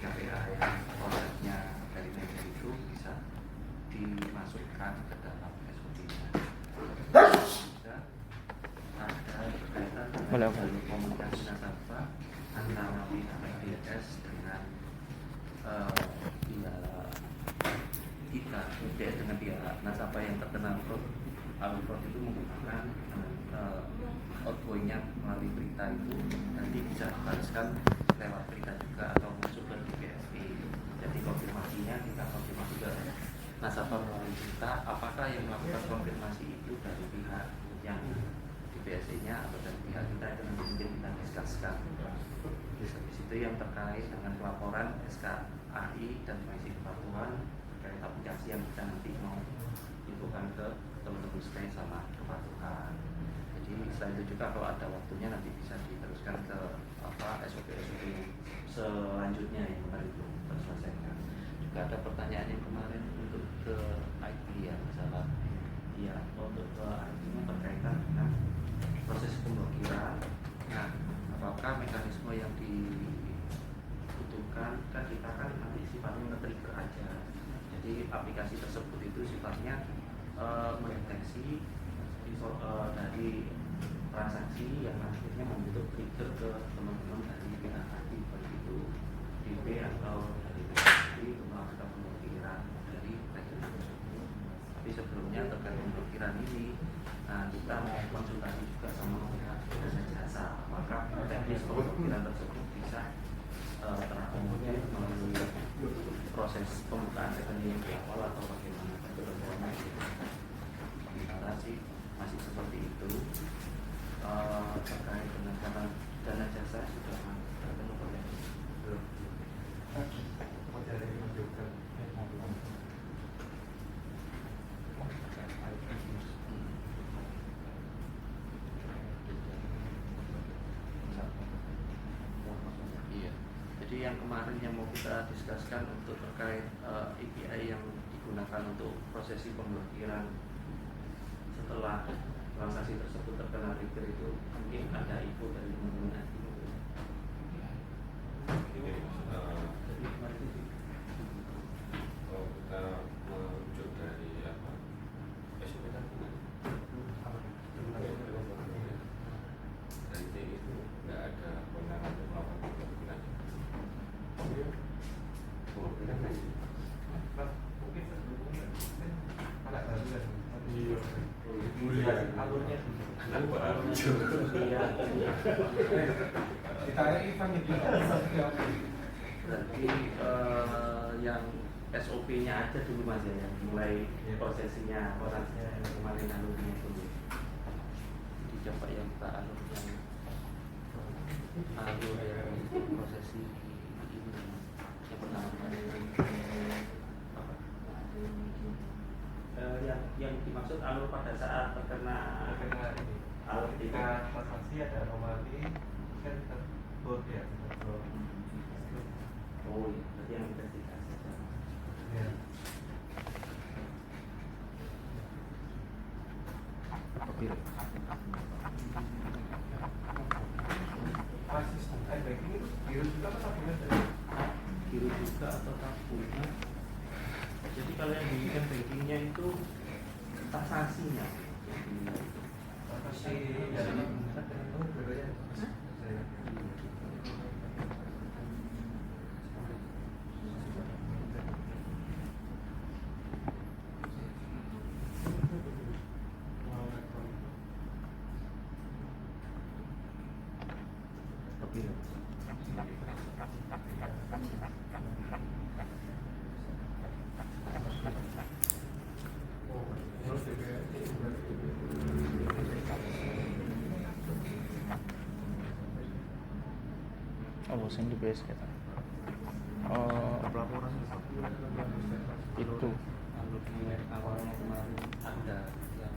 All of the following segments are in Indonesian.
KPA yang konsepnya dari media itu bisa dimasukkan ke dalam SOP-nya. Ada berkaitan dengan komunikasi nasabah antara pihak IDS dengan pihak dengan pihak nasabah yang terkena fraud. Fraud itu menggunakan outgoingnya melalui berita itu nanti bisa dibalaskan lewat berita juga atau masuk ke BSI. Jadi konfirmasinya kita konfirmasi ke nasabah melalui berita, apakah yang melakukan konfirmasi itu dari pihak yang di BSI-nya atau dari pihak kita, itu nanti mungkin kita diskuskan. Di situ yang terkait dengan pelaporan SKAI dan komisi kepatuhan terkait aplikasi yang kita nanti mau infokan ke teman-teman sekalian sama kepatuhan. Jadi setelah itu juga kalau ada waktunya nanti bisa diteruskan ke SOP-SOP selanjutnya yang kemarin belum terselesaikan. Juga ada pertanyaan yang kemarin untuk ke IT ya, masalah ya untuk ke IT-nya berkaitan dengan proses pemblokiran. Nah, apakah mekanisme yang dibutuhkan kan kita kan nanti sifatnya nge-trigger aja. Jadi aplikasi tersebut itu sifatnya mendeteksi dari transaksi yang akhirnya membentuk trigger ke teman-teman dari pihak IT, baik itu DP atau dari BSI untuk melakukan pemblokiran dari rekening tersebut. Tapi sebelumnya terkait pemblokiran ini, kita mau konsultasi juga sama pihak jasa, apakah teknis pemblokiran tersebut bisa terakomodir melalui proses pembukaan rekening di awal atau bagaimana? Sementara sih masih seperti itu. Terkait dengan dana jasa sudah ketemu belum? Iya. Jadi yang kemarin yang mau kita diskuskan untuk terkait API yang digunakan untuk prosesi pemblokiran setelah transaksi tersebut terkena trigger itu, mungkin ada info dari teman-teman nanti. Jadi kalau kita merujuk dari apa? SOP kan dari T itu nggak ada kewenangan untuk melakukan pemblokiran. Mungkin sebelumnya ada baru alurnya ditarik Ivan itu berarti yang SOP-nya aja dulu Mas ya, yang mulai prosesinya orangnya yang kemarin alurnya dulu. Jadi coba yang kita alur yang prosesi ini yang pertama kali yang dimaksud alur pada saat terkena alur ketika transaksi ada anomali kan terbot ya, terbot. Oh iya, berarti yang investigasi Ya. Masih banking itu biru juga apa tabungan tadi? biru juga atau tabungan. Jadi kalau yang di bankingnya itu transaksinya Transaksi dari bedanya. Oh, sing di BS kita. pelaporan Itu. alurnya awalnya kemarin ada yang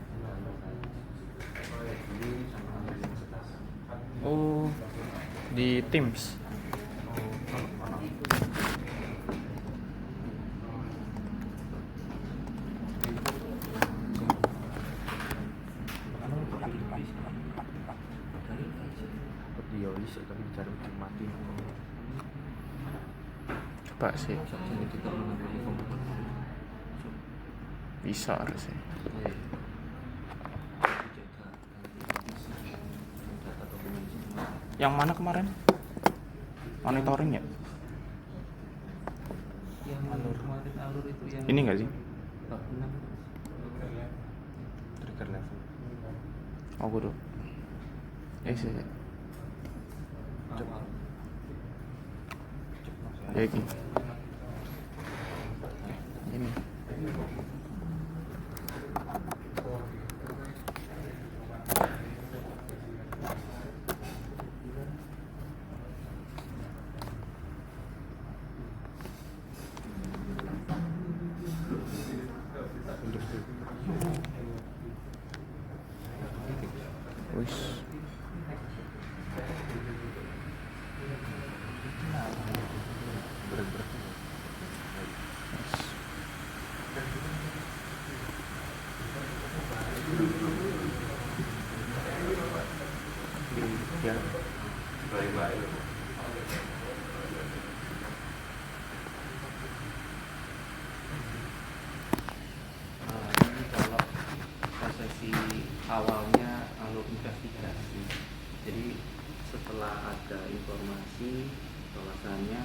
proyek ini sama yang sekarang. Oh, di Teams. Dia bisa tapi cari mati. Coba sih. Jadi kita mengenai komputer. Bisa harusnya. Oke. Dijaga data dokumen semua. Yang mana kemarin? Monitoring ya? Yang kemarin alur itu yang Ini enggak sih? 46. Trigger level. Oh, kudu. Sih. Awal. Ya iki. Ini. Wis. Biar Baik-baik. ini kalau prosesi awalnya alur investigasi. Jadi setelah ada informasi bahwasannya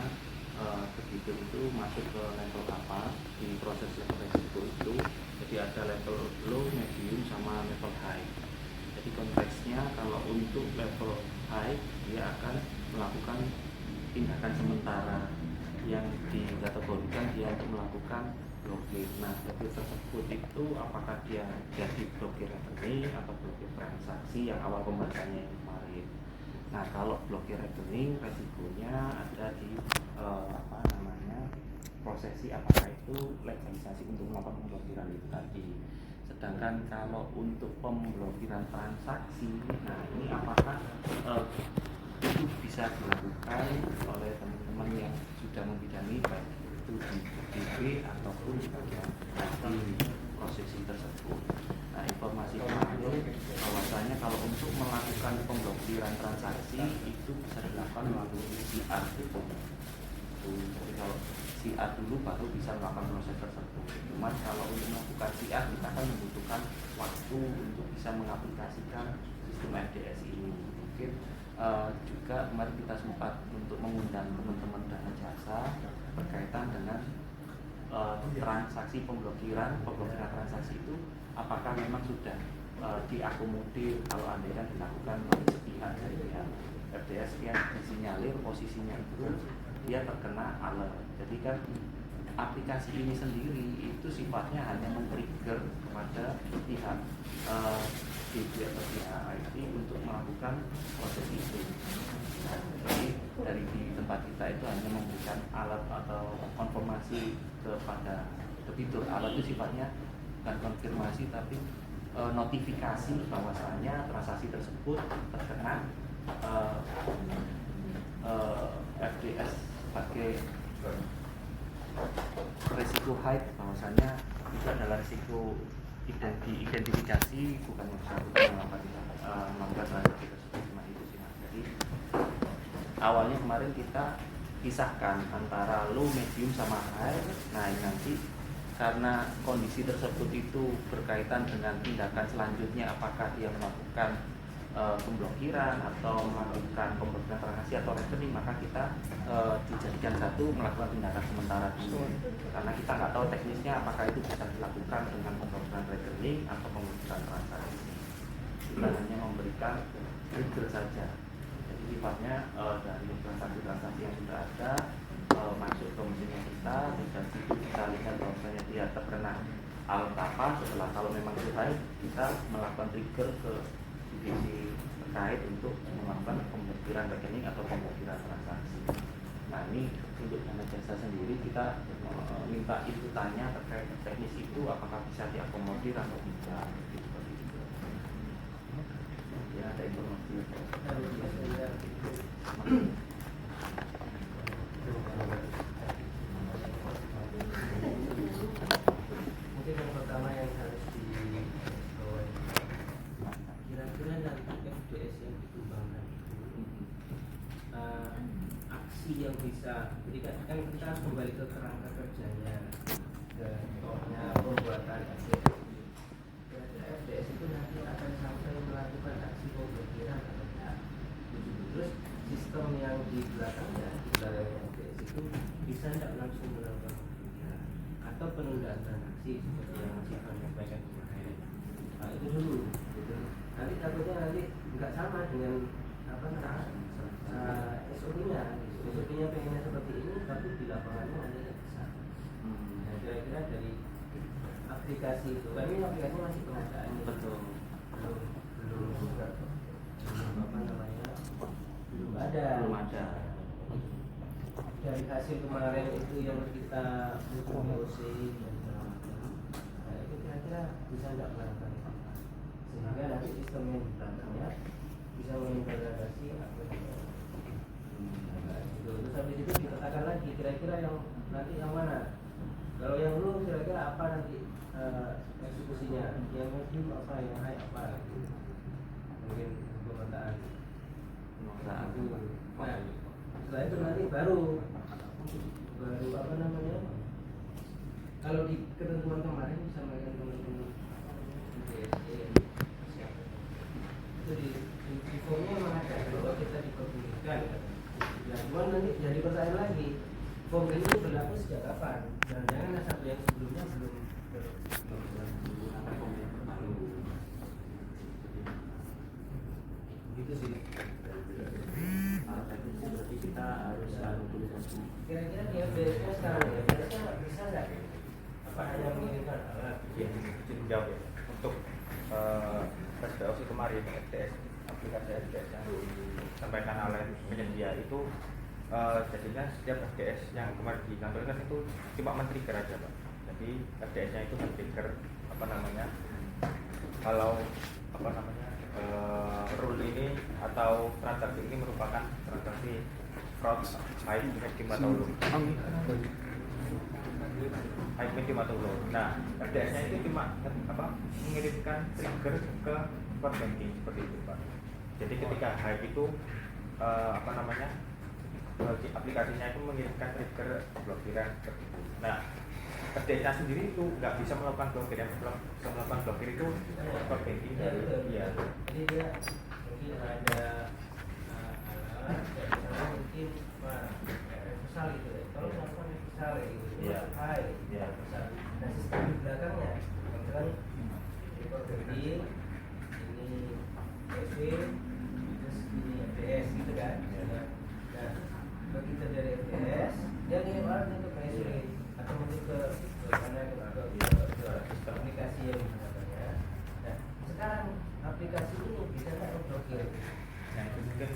kreditur itu masuk ke level apa di proses level resiko itu, jadi ada level low, medium, sama level high. Jadi konteksnya kalau untuk level high dia akan melakukan tindakan sementara yang dikategorikan dia untuk melakukan blokir. Nah, blokir tersebut itu apakah dia jadi blokir rekening atau blokir transaksi yang awal pembahasannya yang kemarin. Nah, kalau blokir rekening resikonya ada di prosesi apakah itu legalisasi untuk melakukan pemblokiran itu tadi. Sedangkan kalau untuk pemblokiran transaksi, nah ini apakah itu bisa dilakukan oleh teman-teman yang sudah membidangi baik itu di DB ataupun di bagian di prosesi tersebut. Nah, informasi kemarin bahwasanya kalau untuk melakukan pemblokiran transaksi itu bisa dilakukan melalui CR gitu. Jadi kalau CR dulu baru bisa melakukan proses tersebut. Cuman kalau untuk melakukan CR kita akan membutuhkan waktu untuk bisa mengaplikasikan sistem FDS ini. Mungkin juga kemarin kita sempat untuk mengundang teman-teman dana jasa berkaitan dengan transaksi pemblokiran transaksi itu apakah memang sudah diakomodir kalau andaikan dilakukan oleh sepihak dari pihak FDS yang disinyalir posisinya itu dia terkena alert. Jadi kan aplikasi ini sendiri itu sifatnya hanya men-trigger kepada pihak DB atau pihak IT untuk melakukan proses itu. Nah, jadi dari di tempat kita itu hanya memberikan alert atau konfirmasi kepada debitur. Alert itu sifatnya bukan konfirmasi tapi notifikasi bahwasanya transaksi tersebut terkena FDS sebagai resiko high, bahwasanya itu adalah resiko diidentifikasi bukan melakukan transaksi tersebut. Nah, itu sih Mas. Jadi awalnya kemarin kita pisahkan antara low, medium, sama high. Nah, ini nanti karena kondisi tersebut itu berkaitan dengan tindakan selanjutnya, apakah dia melakukan pemblokiran atau melakukan pemblokiran transaksi atau rekening, maka kita dijadikan satu melakukan tindakan sementara dulu, karena kita nggak tahu teknisnya apakah itu bisa dilakukan dengan pemblokiran rekening atau pemblokiran transaksi. Kita hanya memberikan trigger saja. Jadi sifatnya dari transaksi-transaksi yang sudah ada masuk ke mesinnya kita, dan itu kita lihat bahwasanya dia terkena alert apa. Setelah kalau memang sudah kita melakukan trigger ke divisi terkait untuk melakukan pemblokiran rekening atau pemblokiran transaksi. Nah, ini untuk dana jasa sendiri kita minta inputannya terkait teknis itu apakah bisa diakomodir atau tidak. Ya, ada informasi. Mungkin yang pertama yang harus digarisbawahi, kira-kira nanti FDS yang dikembangkan itu aksi yang bisa jadi kan kita kembali ke kerangka kerjanya, ke pokoknya pembuatan FDS. Kira-kira FDS itu nanti akan sampai melakukan aksi pemblokiran atau tidak? Terus sistem yang di belakangnya, di belakang FDS itu bisa tidak langsung melakukan pemblokiran atau penundaan transaksi seperti yang Mas Ivan sampaikan kemarin. Nah, itu dulu gitu. Nanti takutnya nanti nggak sama dengan apa namanya SOP-nya. SOP-nya pengennya seperti ini, tapi di lapangannya nanti nggak bisa. Nah, kira-kira dari aplikasi itu, kan ini aplikasinya masih pengadaan. Betul. Belum apa namanya, belum ada. Belum ada. Dari hasil kemarin itu yang kita butuh POC dan segala macam. Nah, itu kira-kira bisa nggak melakukan apa? Sehingga nanti sistem yang di belakangnya bisa mengimplementasi apa terus habis itu dikatakan lagi kira-kira yang nanti yang mana, kalau yang dulu kira-kira apa nanti eksekusinya, yang medium apa, yang high apa gitu. Mungkin pemetaan. Nah, setelah itu nanti baru apa namanya, kalau di ketentuan kemarin disampaikan teman-teman BSE itu di formnya memang ada bahwa kita diperbolehkan. Nah, cuma nanti jadi pertanyaan lagi, form ini berlaku sejak kapan? Jangan-jangan satu yang sebelumnya belum gitu sih. Berarti kita harus selalu tulisan semua. Kira-kira dia biasanya sekarang ya, biasanya bisa nggak? Apa hanya mengirimkan alat? Ya, izin jawab ya. Untuk opsi kemarin FDS, aplikasi FDS yang disampaikan oleh penyedia itu jadinya setiap FDS yang kemarin ditampilkan itu cuma men-trigger aja Pak. Jadi FDS-nya itu men-trigger apa namanya, kalau apa namanya rule ini atau transaksi ini merupakan transaksi fraud high medium atau low. High medium atau low. Nah, FDS-nya itu cuma apa, mengirimkan trigger ke core banking seperti itu Pak. Jadi ketika high itu apa namanya, aplikasinya itu mengirimkan trigger blokiran seperti itu. Nah, FDS-nya sendiri itu nggak bisa melakukan blokir, yang bisa melakukan blokir itu core banking. Iya. Jadi dia mungkin ada alat mungkin misal gitu ya. Kalau melakukan misal gitu, Iya. high, Iya. Nah, sistem di belakangnya, misalkan di core banking ini EV, terus ini FDS gitu kan. Nah, begitu dari FDS, dia ngirim alat itu ke SW atau mungkin ke aplikasi yang digunakannya. Nah, sekarang aplikasi ini bisa nggak memblokir? Nah, itu mungkin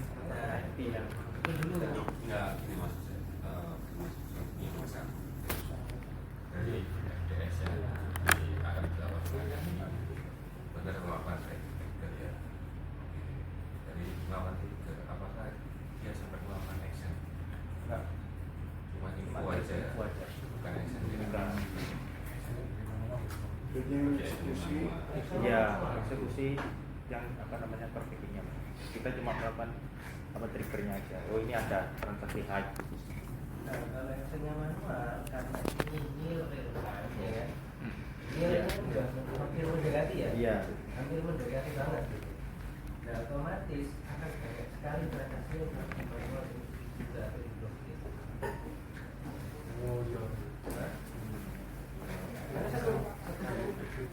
IT yang Itu dulu kan? Enggak, ini maksud saya ini masalah dari FDS yang akan dilakukan benar melakukan trigger ya, dari melakukan trigger apakah dia sampai melakukan action? enggak Cuma info aja, bukan action tidak. ya eksekusi yang apa namanya perfectnya. Kita cuma melakukan apa triggernya aja. Oh, ini ada transaksi high. Nah, kalau actionnya manual, karena ini real time ya kan? Realnya udah hampir mendekati ya? Iya. Hampir mendekati banget gitu. Nah, otomatis akan banyak sekali transaksi yang harus manual juga diblokir. Oh iya. Karena satu terus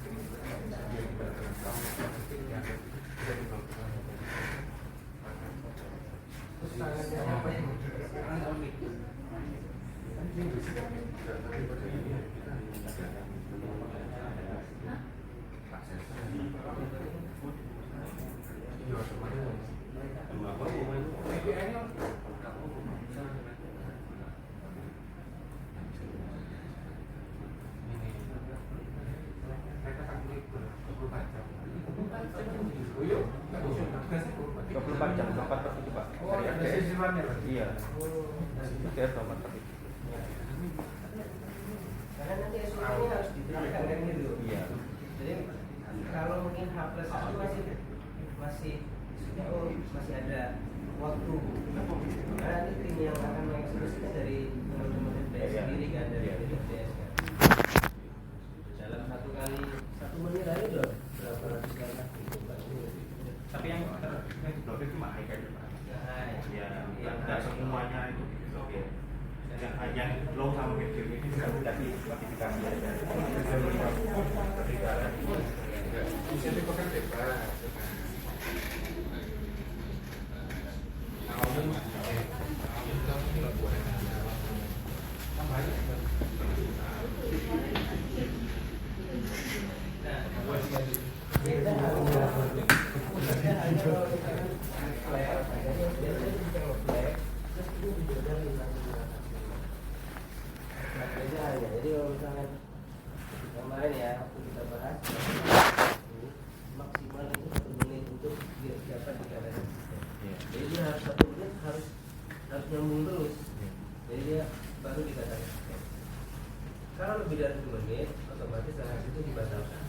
tangannya apa yang jam 24 per itu Pak. Dari FDS. Iya. FDS 24 per itu. karena nanti SOP-nya harus diterapkan kan gitu. Iya. Jadi kalau mungkin H+1 masih masih ada waktu. Karena nanti tim yang akan mengeksekusi dari yang low sama medium ini bisa dikasih modifikasi aja. Bisa dipakai bebas. Jadi kalau misalnya kemarin ya waktu kita bahas maksimal itu 1 menit untuk dia dapat dikatakan. Jadi dia harus 1 menit harus nyambung terus. Jadi dia baru dikatakan. Kalau lebih dari 1 menit otomatis transaksi itu dibatalkan.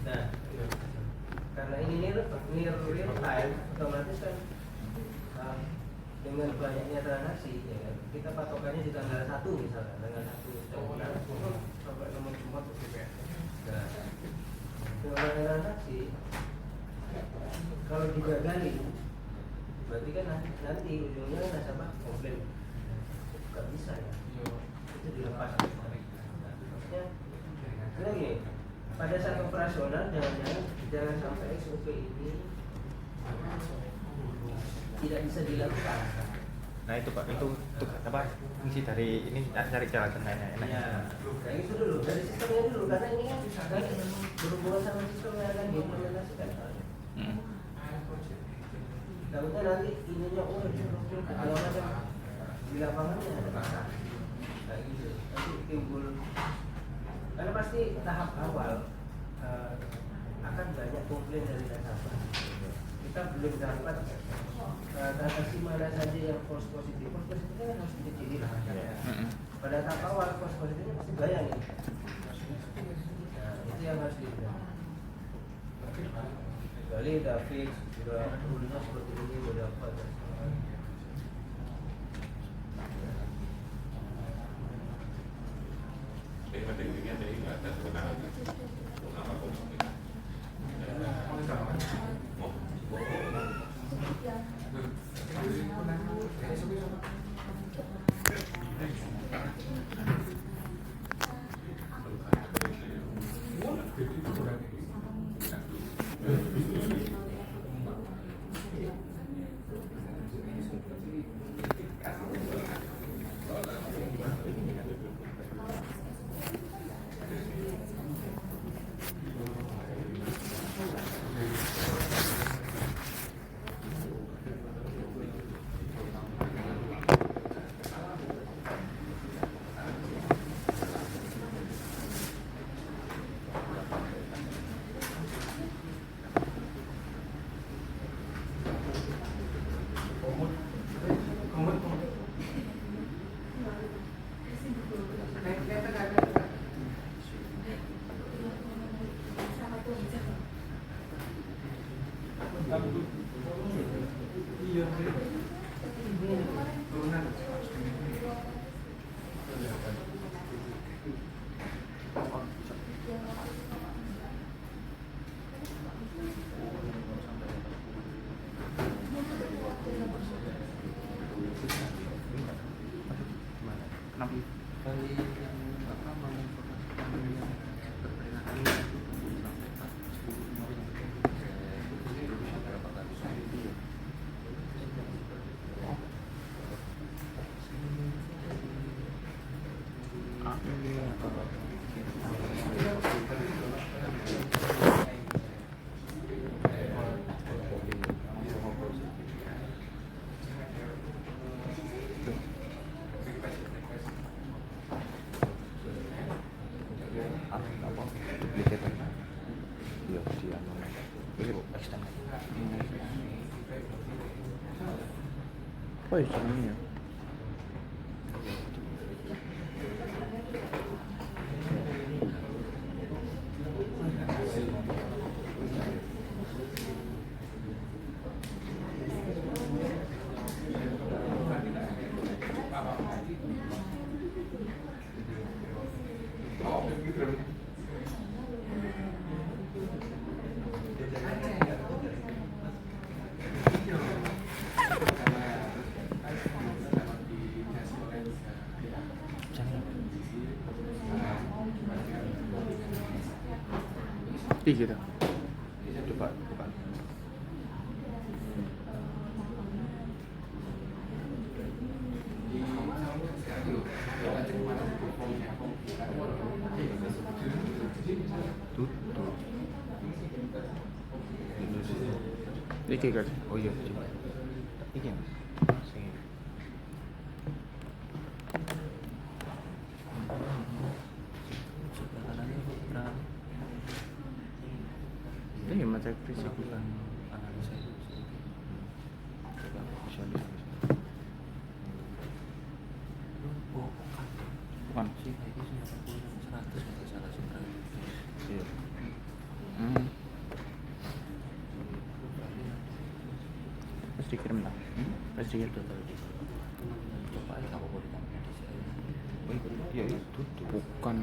Nah, karena ini near real time, otomatis kan dengan banyaknya transaksi, ya kan? Kita patokannya di tanggal 1 misalnya, tanggal 1 sampai nomor 4 nah, dengan banyak transaksi, kalau digagali, berarti kan nanti ujungnya nasabah komplain, nggak bisa ya, itu dilepas. Nah, maksudnya, gini, pada saat operasional jangan sampai SOP ini tidak bisa dilakukan. Nah itu Pak, itu apa fungsi dari ini cari jalan tengahnya. Ya, nah itu dulu dari sistemnya dulu karena ini kan berhubungan sama sistem yang akan diimplementasikan. Takutnya nanti ininya kalau macam di lapangannya ada masalah. Nah gitu, nanti timbul karena pasti tahap awal akan banyak komplain dari nasabah. Kita belum dapat transaksi mana saja yang false positif. False positifnya kan harus dikecilin. Pada tahap awal false positifnya pasti banyak nih. Nah itu yang harus dilihat. Kecuali udah fix, udah rule-nya seperti ini, udah dapat. Tekniknya dari nggak ada sebenarnya. Apa komplain? Oh iya, ini ya. gitu. Coba bukan. Tutup. Iki kan. Oh iya, coba. Iki ya. Sing Sebelah kanannya berapa? Ini macam fisik bukan. Analisa itu coba visualisasi. oh bukan Bukan. sih ini 90 100 nggak salah sebenarnya. Iya. Terus dikirim lah. Terus dikirim. Udah taruh di coba aja kamu boleh tampilkan di sini. Oh iya, iya, tutup. Bukan.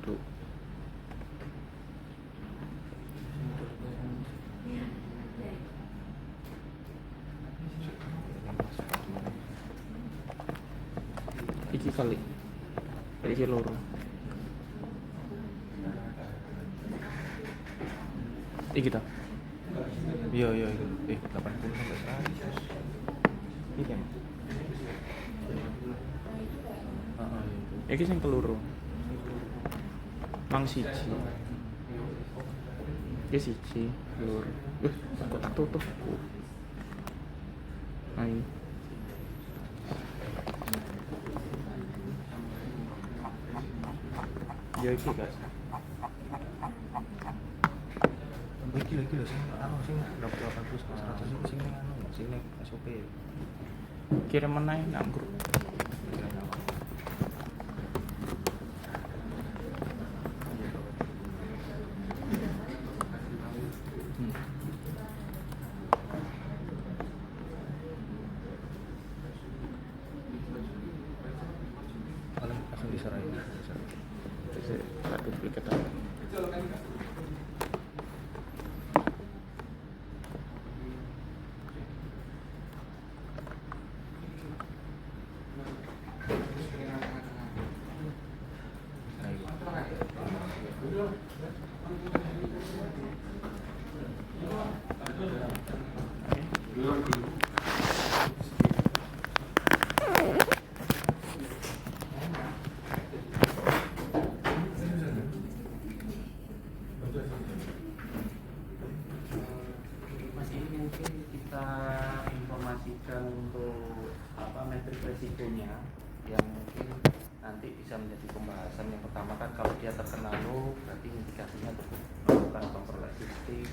Tutup. Iki kali. Iki loro. Iki ta. Iya, iya, iya. 80 sampai 100. Iki kan. Iki sing keloro. Mang siji. Iki siji, loro. Kok tak tutup. Ayo. Ya iki guys. Iki lagi lho sing anu sing 80 sampai 100 itu sing anu, sing ning SOP. Kirim meneh nang grup. Paling langsung diserahin. Terus tak duplikat aja. Mas ini mungkin kita informasikan untuk apa metrik resikonya yang mungkin nanti bisa menjadi pembahasan. Yang pertama kan kalau dia terkena low berarti indikasinya untuk melakukan kontrol existing.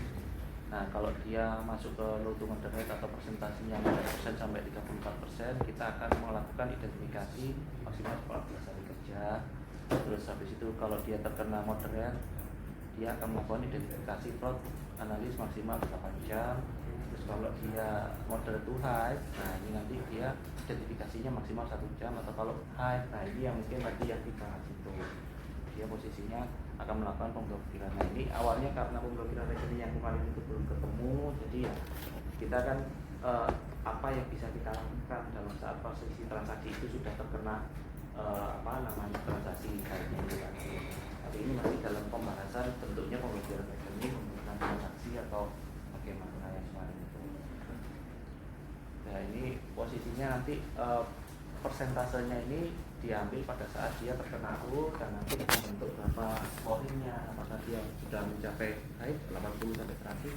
Nah kalau dia masuk ke low to moderate atau presentasinya 4% sampai 34%, kita akan melakukan identifikasi maksimal 14 hari kerja. Terus habis itu kalau dia terkena moderate, dia akan melakukan identifikasi fraud analis maksimal 8 jam. Terus kalau dia moderate to high, nah ini nanti dia identifikasinya maksimal 1 jam. Atau kalau high, nah ini yang mungkin tadi yang dibahas itu, dia posisinya akan melakukan pemblokiran. Nah ini awalnya karena pemblokiran rekening yang kemarin itu belum ketemu, jadi ya kita kan apa yang bisa kita lakukan dalam saat posisi transaksi itu sudah terkena transaksi kayak gitu kan. Tapi ini masih dalam pembahasan bentuknya pemblokiran rekening menggunakan transaksi atau bagaimana yang kemarin itu. Nah ini posisinya nanti persentasenya ini diambil pada saat dia terkena U dan nanti membentuk berapa scoringnya, apakah dia sudah mencapai baik 80 sampai 100.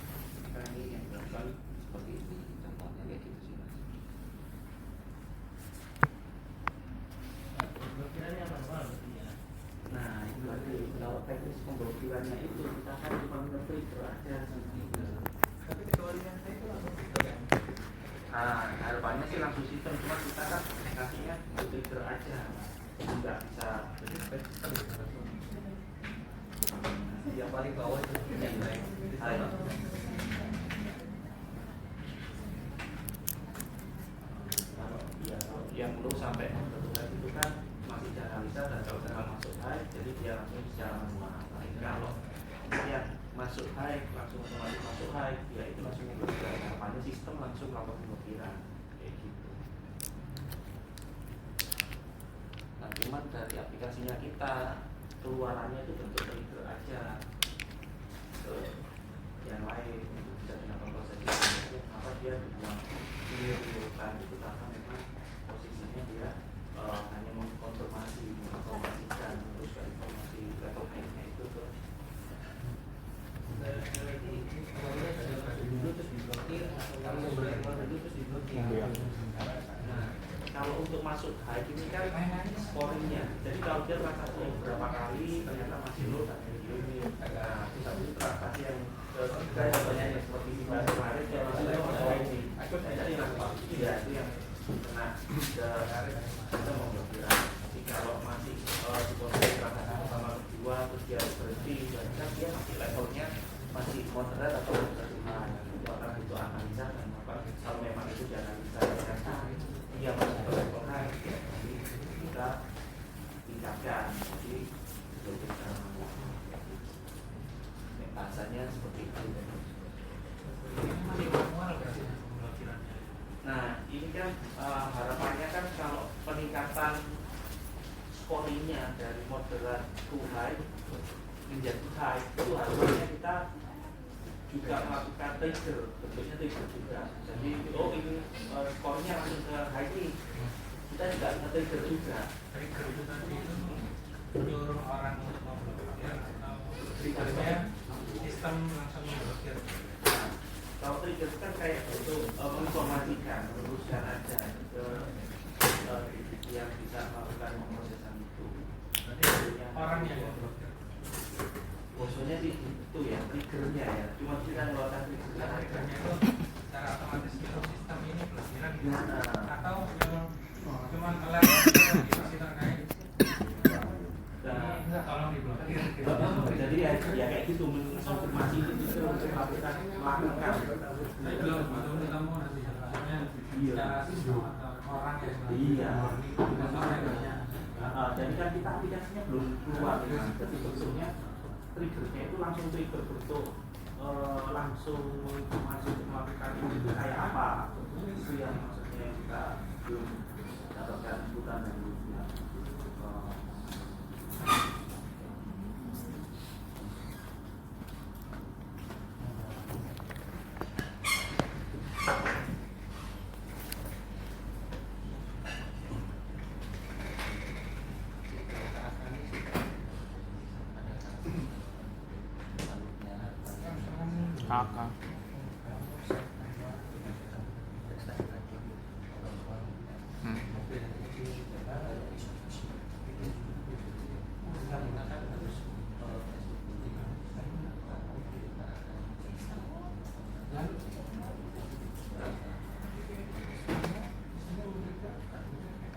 Nah ini yang dilakukan seperti ini, contohnya kayak gitu sih mas. Pemblokirannya apa ya? Nah itu nanti kalau teknis pemblokirannya itu kita kan cuma nge-trigger aja gitu. Tapi teorinya saya itu langsung gitu kan. Nah, harapannya sih langsung sistem, cuma kita kan ngasihnya trigger aja, nggak bisa Yang paling bawah itu yang baik. Ayo. Kalau yang belum sampai itu kan masih dianalisa dan kalau sekarang masuk high, jadi dia langsung secara manual. Kalau yang masuk high langsung otomatis masuk high, ya itu langsung memblokir. Harapannya sistem langsung melakukan pemblokiran kayak gitu. Nah cuman dari aplikasinya kita keluarannya itu bentuk trigger aja ke yang lain untuk bisa dilakukan proses itu. Apa dia dibuang kan itu karena memang posisinya dia hanya menginformasikan terus ke informasi level high-nya itu ke Nah, kalau untuk masuk high ini kan scoringnya. Jadi kalau dia transaksi yang berapa kali ternyata masih low dan ini. Nah, tapi transaksi yang ketiga contohnya yang seperti di bahasa kemarin dia masih level ini. Jadi yang tidak itu yang kena kita memblokir. Tapi kalau masih di posisi transaksi pertama kedua terus dia berhenti, berarti kan dia masih levelnya masih moderat atau rendah. Itu akan itu analisa dan apa kalau memang itu dianalisa ternyata dia masih level high, jadi kita tingkatkan. Jadi itu cara bahasanya seperti itu. Nah ini kan harapannya kan kalau peningkatan scoringnya dari moderate to high menjadi high itu harapannya kita juga melakukan trigger, bentuknya trigger juga. Jadi ini skornya langsung ke high ini, kita juga nge-trigger juga. Trigger itu tadi itu menyuruh orang untuk memblokir atau triggernya sistem langsung memblokir. Nah, kalau trigger kan kayak itu menginformasikan, meluruskan aja ke yang bisa melakukan pemrosesan itu. Berarti orang yang memblokir. Maksudnya sih itu ya triggernya ya. Cuma kita ngeluarkan triggernya. Triggernya itu secara otomatis itu sistem ini blokiran gitu. Atau memang cuma alert masih terkait. Enggak, tolong diblokir. Jadi ya kayak gitu mengonfirmasi itu untuk melakukan. Belum ketemu nanti maksudnya secara sistem atau orang yang Iya. triggernya. Jadi kan kita aplikasinya belum keluar. Jadi bentuknya triggernya itu langsung trigger bentuk langsung masuk melakukan itu kayak apa? Itu yang maksudnya kita belum dapatkan bukan dari kakak.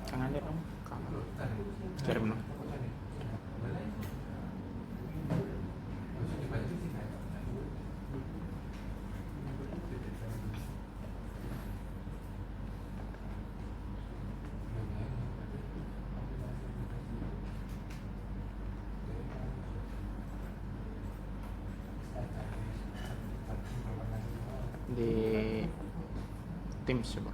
Jangan lihat dong, kamu cari benar. Di Teams coba.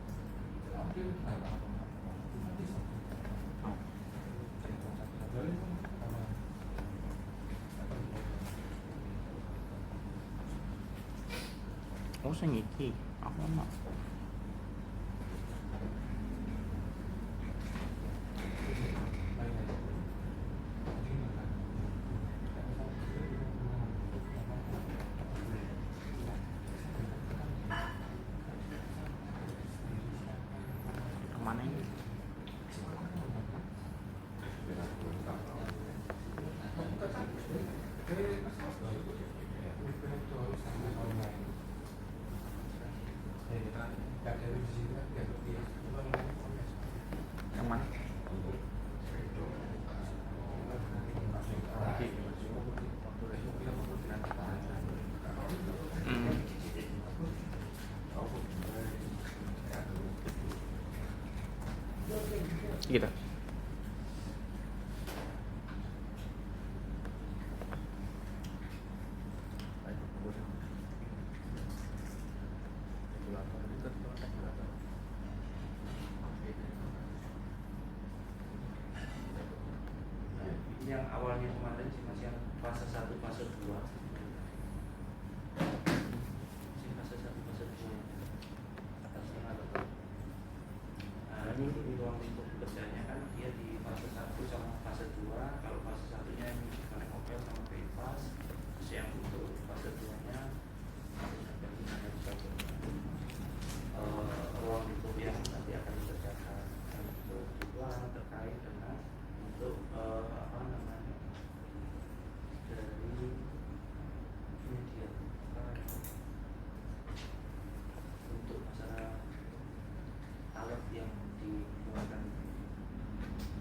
Oh, sing iki. Aku enak. Kemana ini? Yang mana? Gitu. yang awalnya kemarin sih Mas, yang fase 1, fase 2. Masih fase 1, fase 2. Atasnya ada tuh. Nah, ini di ruang lingkup kerjanya kan dia di fase 1 sama fase 2. Kalau fase 1-nya ini paling oke sama PFAS, terus yang untuk fase 2-nya ruang lingkup yang nanti akan dikerjakan untuk juga terkait dengan untuk apa namanya dari media untuk masalah alat yang digunakan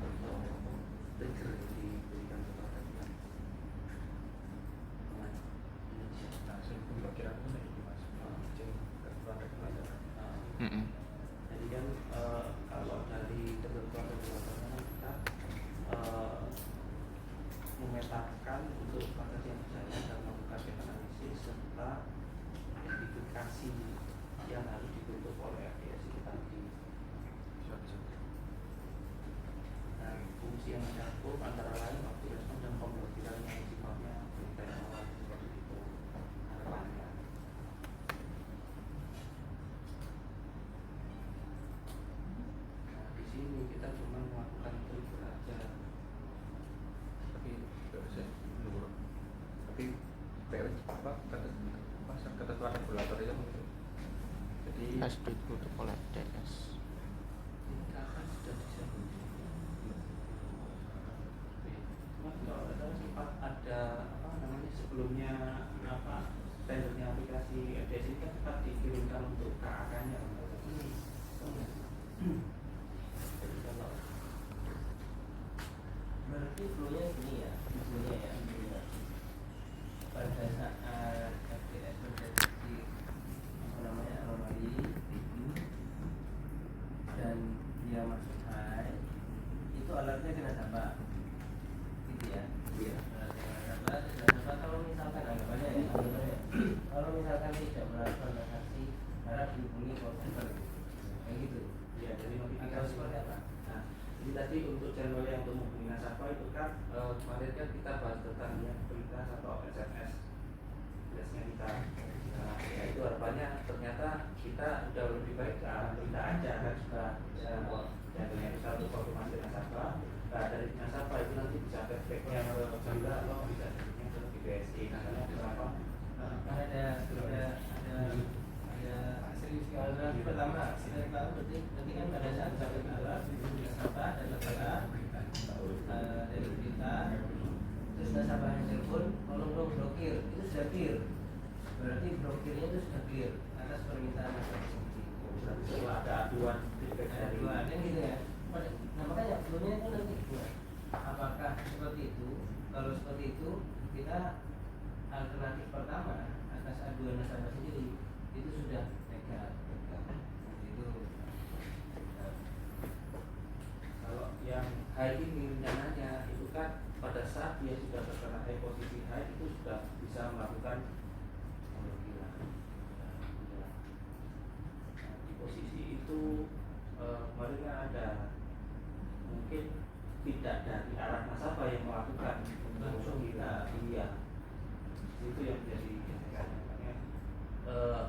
atau trigger diberikan kepada dia. Nah, saya pun kira ini Mas. Ketentuan regulator. Jadi kan kalau dari ketentuan regulatornya kan kita memetakan untuk proses yang berjalan dan melakukan data analisis serta identifikasi yang harus dibentuk oleh FDS itu tadi. Nah, fungsi yang mencakup antara lain waktu respon dan pemblokiran yang sifatnya internal seperti itu harapannya. Nah, di sini kita cuma melakukan trigger aja. Tapi saya menurut tapi ketentuan regulator itu mungkin jadi Has ditutup oleh DS. Ini kan sudah disebut. Kalau ada sempat ada apa namanya sebelumnya apa tendernya aplikasi FDS ini kan sempat dikirimkan untuk KAK-nya. Jadi kalau Berarti flow-nya gini ya, flow-nya ya. Pada saat FDS mendeteksi apa namanya anomali dan dia masuk high, itu alatnya kena sabar, gitu ya. Iya. Kena sabar. Kalau misalkan anggapannya ya, kalau misalkan tidak melakukan transaksi, harap dihubungi call center, kayak gitu. Ya, jadi Atau notifikasi seperti apa? Nah, ini tadi untuk channel yang untuk menghubungi nasabah itu kan kemarin kan kita bahas tentang yang berita atau SMS biasanya kita. Nah, ya itu harapannya ternyata kita udah lebih baik ke arah berita aja kan sudah bisa jadinya itu satu konfirmasi nasabah. Nah, dari nasabah itu nanti bisa feedbacknya ke Janda atau bisa jadinya ke BSI. Karena kenapa? Ada serius kalau pertama kita tahu berarti kan pada saat sampai ke alat nasabah dan lembaga dari berita terus nasabah yang telepon tolong dong blokir, itu sudah clear, berarti blokirnya itu sudah clear atas permintaan nasabah sendiri. Berarti setelah ada aduan feedback dari Dua ada gitu ya. Nah makanya sebelumnya itu nanti dua. Apakah seperti itu? Kalau seperti itu kita alternatif pertama atas aduan nasabah sendiri itu sudah legal. Itu kalau yang high ini rencananya itu kan pada saat dia sudah terkena posisi high itu sudah bisa melakukan pemblokiran. Nah, di posisi itu kemarin kan ada mungkin tidak dari arah nasabah yang melakukan langsung kita iya itu yang menjadi makanya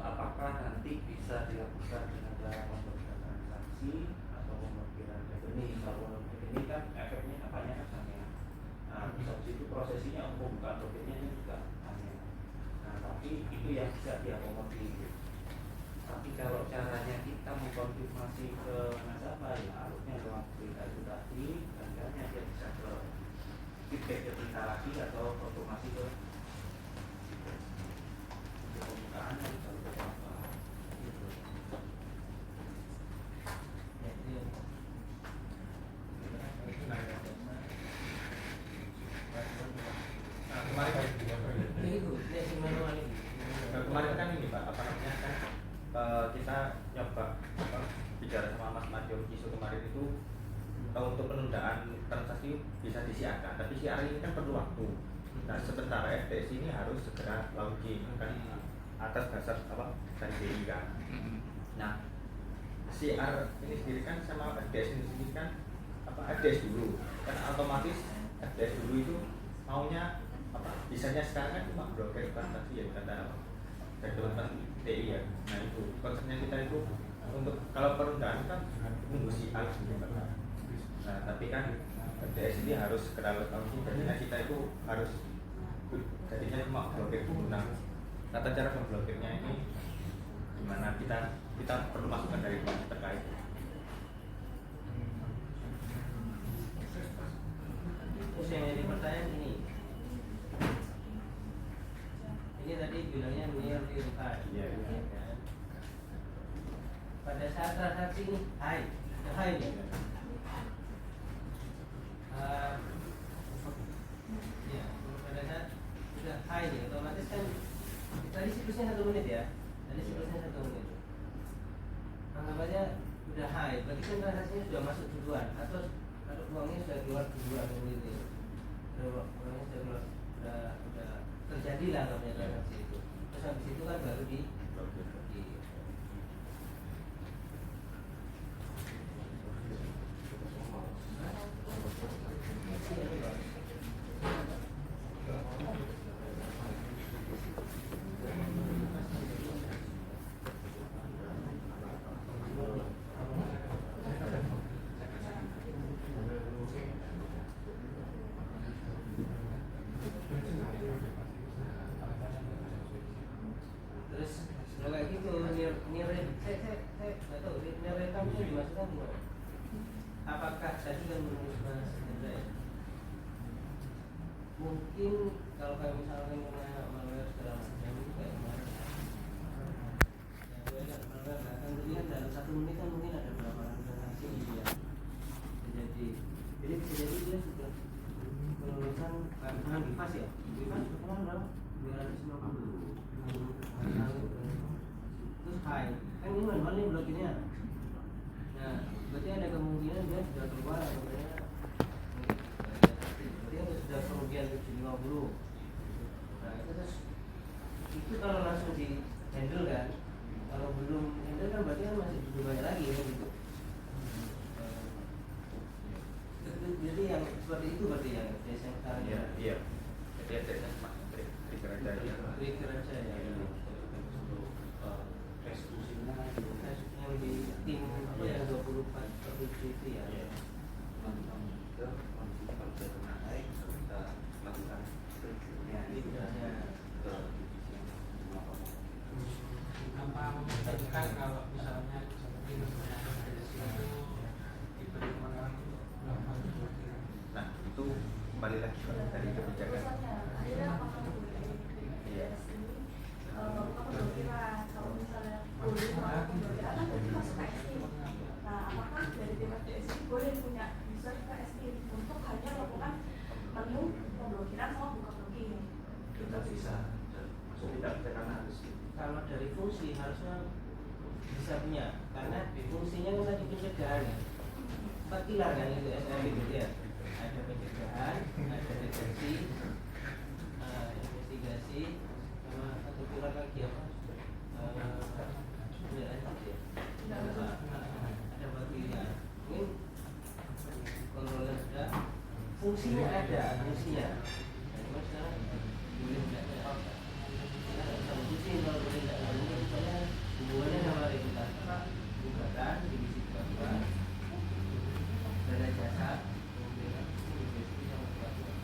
apakah nanti bisa dilakukan dengan cara pemblokiran transaksi atau pemblokiran rekening. Kalau rekening kan efeknya apanya kan sama. Nah, habis itu prosesinya untuk buka blokirnya juga sama. Nah, tapi itu yang bisa diakomodir. Tapi kalau caranya kita mengkonfirmasi ke nasabah ya harusnya lewat berita itu tadi, akhirnya dia bisa ke feedback ke kita lagi atau konfirmasi ke pembukaannya bisa lebih apa gitu. ya, itu nah, kemarin kan ini Pak, apa namanya kan kita nyoba bicara sama Mas Madiun isu kemarin itu untuk penundaan transaksi bisa disiarkan, tapi siar ini kan perlu waktu. Nah, sementara FDS ini harus segera launching kan atas dasar apa dari BI kan. Nah, CR ini sendiri kan sama FDS ini sendiri kan apa FDS dulu kan otomatis FDS dulu itu maunya apa? Bisanya sekarang kan cuma blokir transaksi ya, kata dokumentasi TI ya. Nah itu konsepnya kita itu untuk kalau perundaan kan nunggu si A gitu kan. Nah tapi kan FDS ini harus kedalam tahun jadinya kita itu harus jadinya cuma blokir dulu. Nah tata cara memblokirnya ini gimana, kita perlu masukan dari pihak terkait. Terus yang jadi pertanyaan ini tadi bilangnya near real time. Iya. Kan? Pada saat transaksi ini high nih. Ya, pada saat sudah high nih, otomatis kan tadi siklusnya 1 menit ya. Tadi siklusnya 1 menit. Anggap aja sudah high, berarti kan transaksinya sudah masuk duluan atau uangnya sudah keluar duluan gitu. Uangnya sudah keluar, sudah terjadi lah anggapnya transaksi itu. Terus habis itu kan baru di apakah saya sudah menulis Mas Hendra ya? Mungkin kalau kayak misalnya malware segala macam kayak kemarin ya, malware akan terlihat dalam 1 menit kan mungkin ada berapa transaksi ya. Jadi bisa jadi dia sudah kelulusan dengan Bifas ya. Bifas sekarang berapa? 250. Terus high kan ini manual nih blokirnya. Nah, berarti ada kemungkinan dia sudah keluar berarti kan sudah kerugian 750. Nah, itu kalau langsung di handle kan, kalau belum handle kan berarti kan masih banyak lagi ya gitu. Jadi yang seperti itu berarti yang sekarang Iya. Jadi FDS cuma trigger aja ya. trigger aja ya. Yang di tim apa yang 24/7 itu ya. Apa memungkinkan kalau misalnya seperti itu diberi kewenangan untuk melakukan blokir? Nah itu kembali lagi dari kebijakan. Iya. Kalau misalnya boleh melakukan pemblokiran kan berarti masuk ke SI. Nah, apakah dari tim FDS ini boleh punya user ke SI untuk hanya melakukan menu pemblokiran sama buka blocking? Kita bisa tidak karena harus Kalau dari fungsi harusnya bisa punya, karena fungsinya kan tadi pencegahan ya. 4 pilar kan itu SRB gitu ya. Ada pencegahan, ada deteksi, investigasi, sama satu pilar lagi apa? Ada bagian. Ini kontrolnya sudah, fungsinya ada, fungsinya. Nah, cuma sekarang boleh tidak ada. Fungsi kalau boleh tidak ada, misalnya hubungannya sama regulator, gugatan, divisi keuangan, dana jasa, kemudian divisi sama keuangan.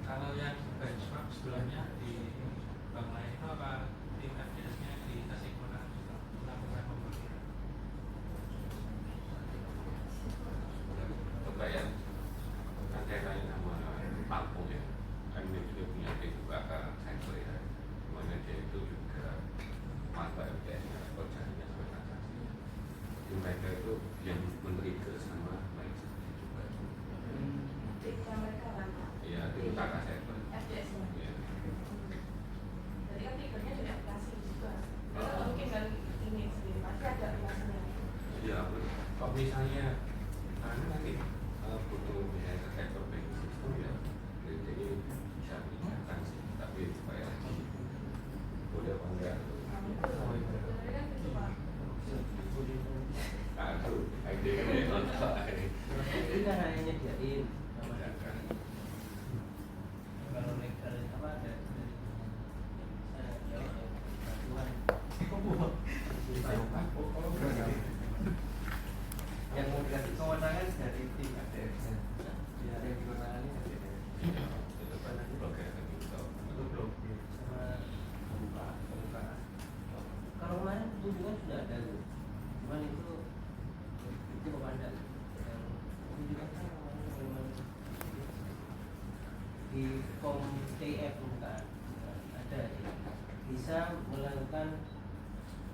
Kalau yang benchmark sebelumnya di bank lain itu apa tim FDS-nya dikasih kewenangan untuk melakukan pemblokiran? Coba ya, kan saya tanya sama Pampung ya, kan dia juga punya beberapa sektor ya, semuanya dia itu juga mata FDS-nya, kerjanya sama transaksi. Jadi mereka itu yang memberi ke sama baik seperti juga. Yang mereka kan Iya, itu kakak sektor. FDS nya. Iya. Jadi kan triggernya dari aplikasi juga. Kalau mungkin kan ini sendiri pasti ada aplikasinya. Iya, kalau misalnya nanti butuh yang terkait operating system ya, jadi bisa meningkatkan sih, tapi supaya lagi boleh apa enggak? Aduh, ide Ini kan hanya nyediain sama kalau legal apa ada saya jawab yang mau dikasih kewenangan dari tim ADF ya yang kewenangannya ADF itu kan oke itu belum sama pembukaan kalau kemarin kunjungan sudah ada tuh, cuman itu pemandang yang kunjungan kan kemarin di form TF bukan ada ya. Bisa melakukan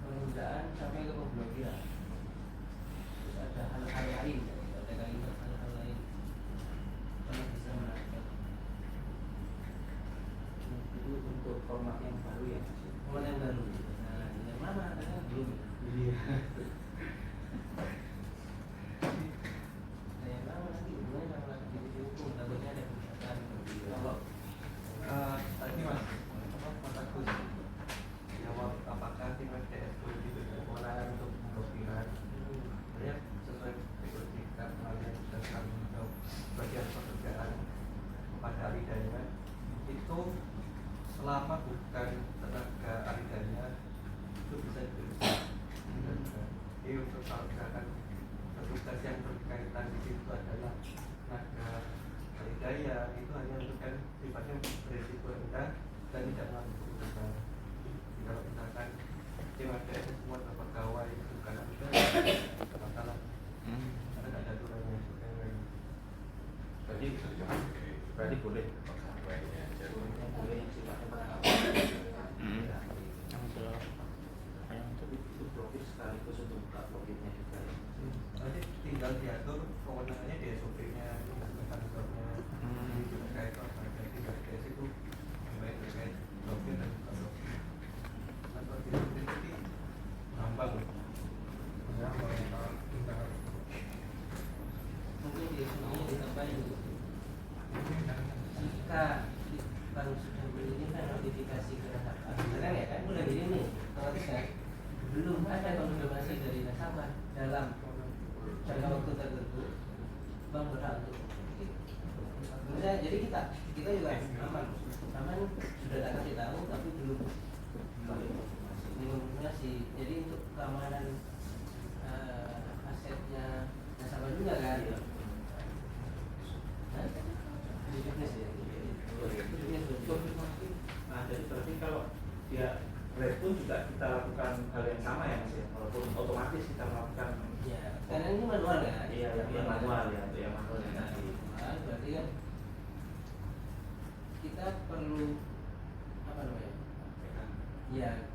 penundaan sampai ke pemblokiran. Terus ada hal-hal lain, ada kalimat hal-hal lain kalau bisa melakukan itu untuk format yang baru ya, format yang baru. Nah, yang mana katanya belum. Nah, yang mana nanti hubungannya sama divisi hukum, takutnya ada kegiatan. kalau tadi mas Mas Agus jawab apakah tim FDS itu diberi kewenangan untuk memblokiran sebenarnya sesuai etika kalian sudah kami jawab bagian pekerjaan kepada alidanya itu selama bukan tenaga alidanya itu bisa diberi. Jadi untuk kalau misalkan petugas yang berkaitan di situ adalah tenaga alidaya itu hanya untuk kan sifatnya berisiko rendah dan tidak mengandung keputusan. Kalau misalkan tim ADS semua adalah pegawai bukan alidaya masalah karena tidak ada aturannya seperti yang lain. Berarti boleh. pegawainya aja. Yang boleh yang sifatnya berkawal. Itu blokir sekaligus untuk buka blokirnya juga ya. Nanti tinggal diatur kewenangannya di SOP-nya, mekanismenya, terkait apa jadi ADS itu baik terkait blokir dan buka blokir. Atau di sini gampang loh. Mungkin di sini ditambahin jika kita sudah mengirimkan notifikasi ke nasabah, sekarang ya kan mulai ini otomatis kan belum ada konfirmasi dari nasabah dalam jangka waktu tertentu, bank berhak untuk misalnya, jadi kita juga aman sudah tak kasih tahu tapi belum konfirmasi. Jadi untuk keamanan asetnya nasabah juga kan. Di bisnis ya. Konfirmasi. Nah, jadi berarti kalau dia respon juga kita lakukan hal yang sama ya mas ya, walaupun otomatis kita melakukan Ya, karena ini manual kan? iya yang manual ya, untuk yang manual yang tadi. Berarti kan kita perlu apa namanya? Ya,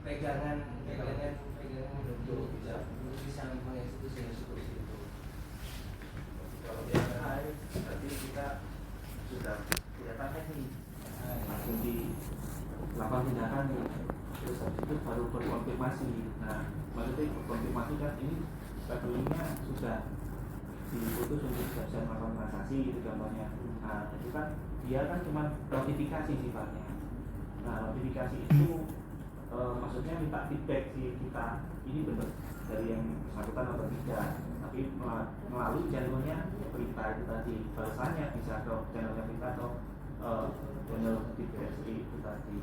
pegangan untuk bisa mengeksekusi seperti itu. Kalau dia baik, berarti kita sudah kelihatan nih, langsung dilakukan tindakan nih. Terus habis itu baru berkonfirmasi. Nah, maksudnya berkonfirmasi kan ini travelingnya sudah diputus untuk bisa melakukan transaksi gitu contohnya. Nah, itu kan dia kan cuma notifikasi sifatnya. Nah, notifikasi itu maksudnya minta feedback sih kita ini benar dari yang bersangkutan atau tidak. Tapi melalui channelnya berita itu tadi, balasannya bisa ke channelnya kita atau channel di BSI itu tadi.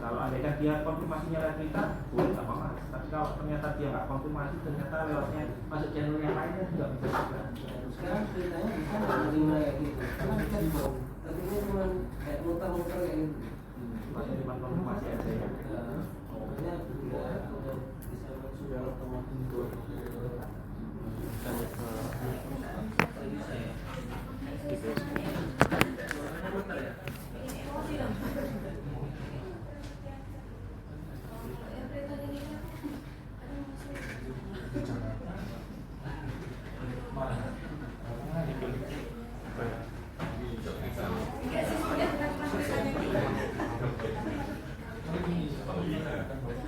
Kalau andaikan dia konfirmasinya lewat kita, boleh nggak apa-apa. Tapi kalau ternyata dia nggak konfirmasi, ternyata lewatnya masuk channel yang lainnya juga bisa juga. Sekarang ceritanya bisa nggak menerima kayak gitu? Karena kita dibawa, tapi ini cuma kayak muter-muter kayak gitu. Cuma konfirmasi aja ya. Pokoknya udah bisa sudah otomatis tadi saya muter ya.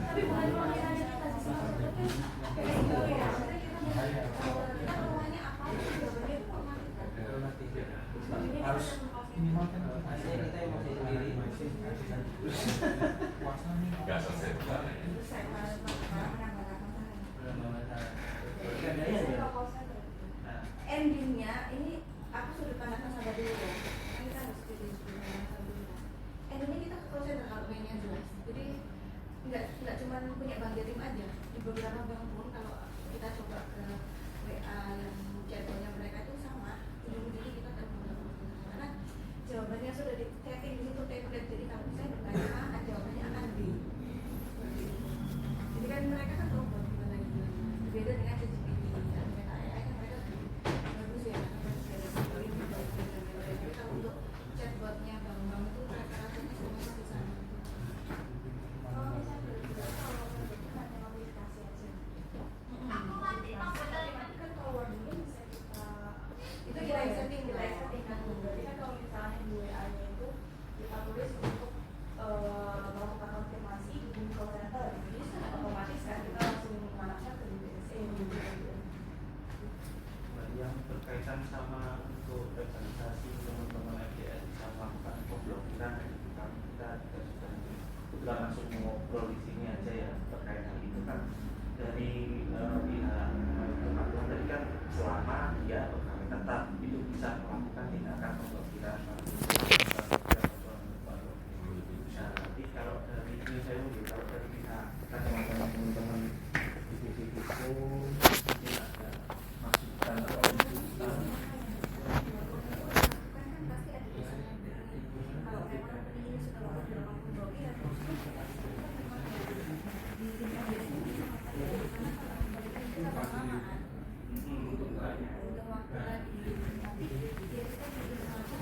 Tapi bukan ruang yang ada di atas. endingnya ini aku sudut pandang nasabah dulu ya. Kan kita harus pilih sudut pandang nasabah dulu. Endingnya kita ke call center kalau mainnya jelas. Jadi nggak cuma punya bank Jatim aja. Di beberapa bank pun kalau kita coba ke WA yang jadwalnya mereka itu sama. Ujung-ujungnya kita telepon karena jawabannya sudah di setting di situ template. Jadi kalau saya bertanya A, jawabannya akan B. Jadi kan mereka kan robot gimana gitu. Berbeda dengan ChatGPT dan Meta AI kan mereka bagus ya. Tapi kalau untuk chatbotnya bank-bank itu rata-rata semua di sana. Kalau misalnya kalau itu hanya notifikasi aja. Tapi kan kalau warningnya bisa kita itu kita setting kan. Berarti kan kalau misalnya di WA-nya itu kita tulis untuk melakukan konfirmasi di call center, jadi secara otomatis kan kita langsung mengarahkan ke BPSE gitu. Yang berkaitan sama untuk organisasi teman-teman FDS bisa melakukan pemblokiran kita sudah langsung ngobrol di sini aja ya terkait hal itu kan dari pihak kepatuhan tadi kan selama dia pegawai tetap itu bisa melakukan tindakan pemblokiran. Nah, nanti kalau dari ini saya mungkin kalau dari pihak kacamata teman-teman di sisi itu mungkin ada masukan atau tuntutan. Kan pasti ada di sana. Kalau memang ini sudah waktu pemblokiran terus memang di tingkat biasanya kita bersamaan. Untuk waktu lagi nanti dia kita juga langsung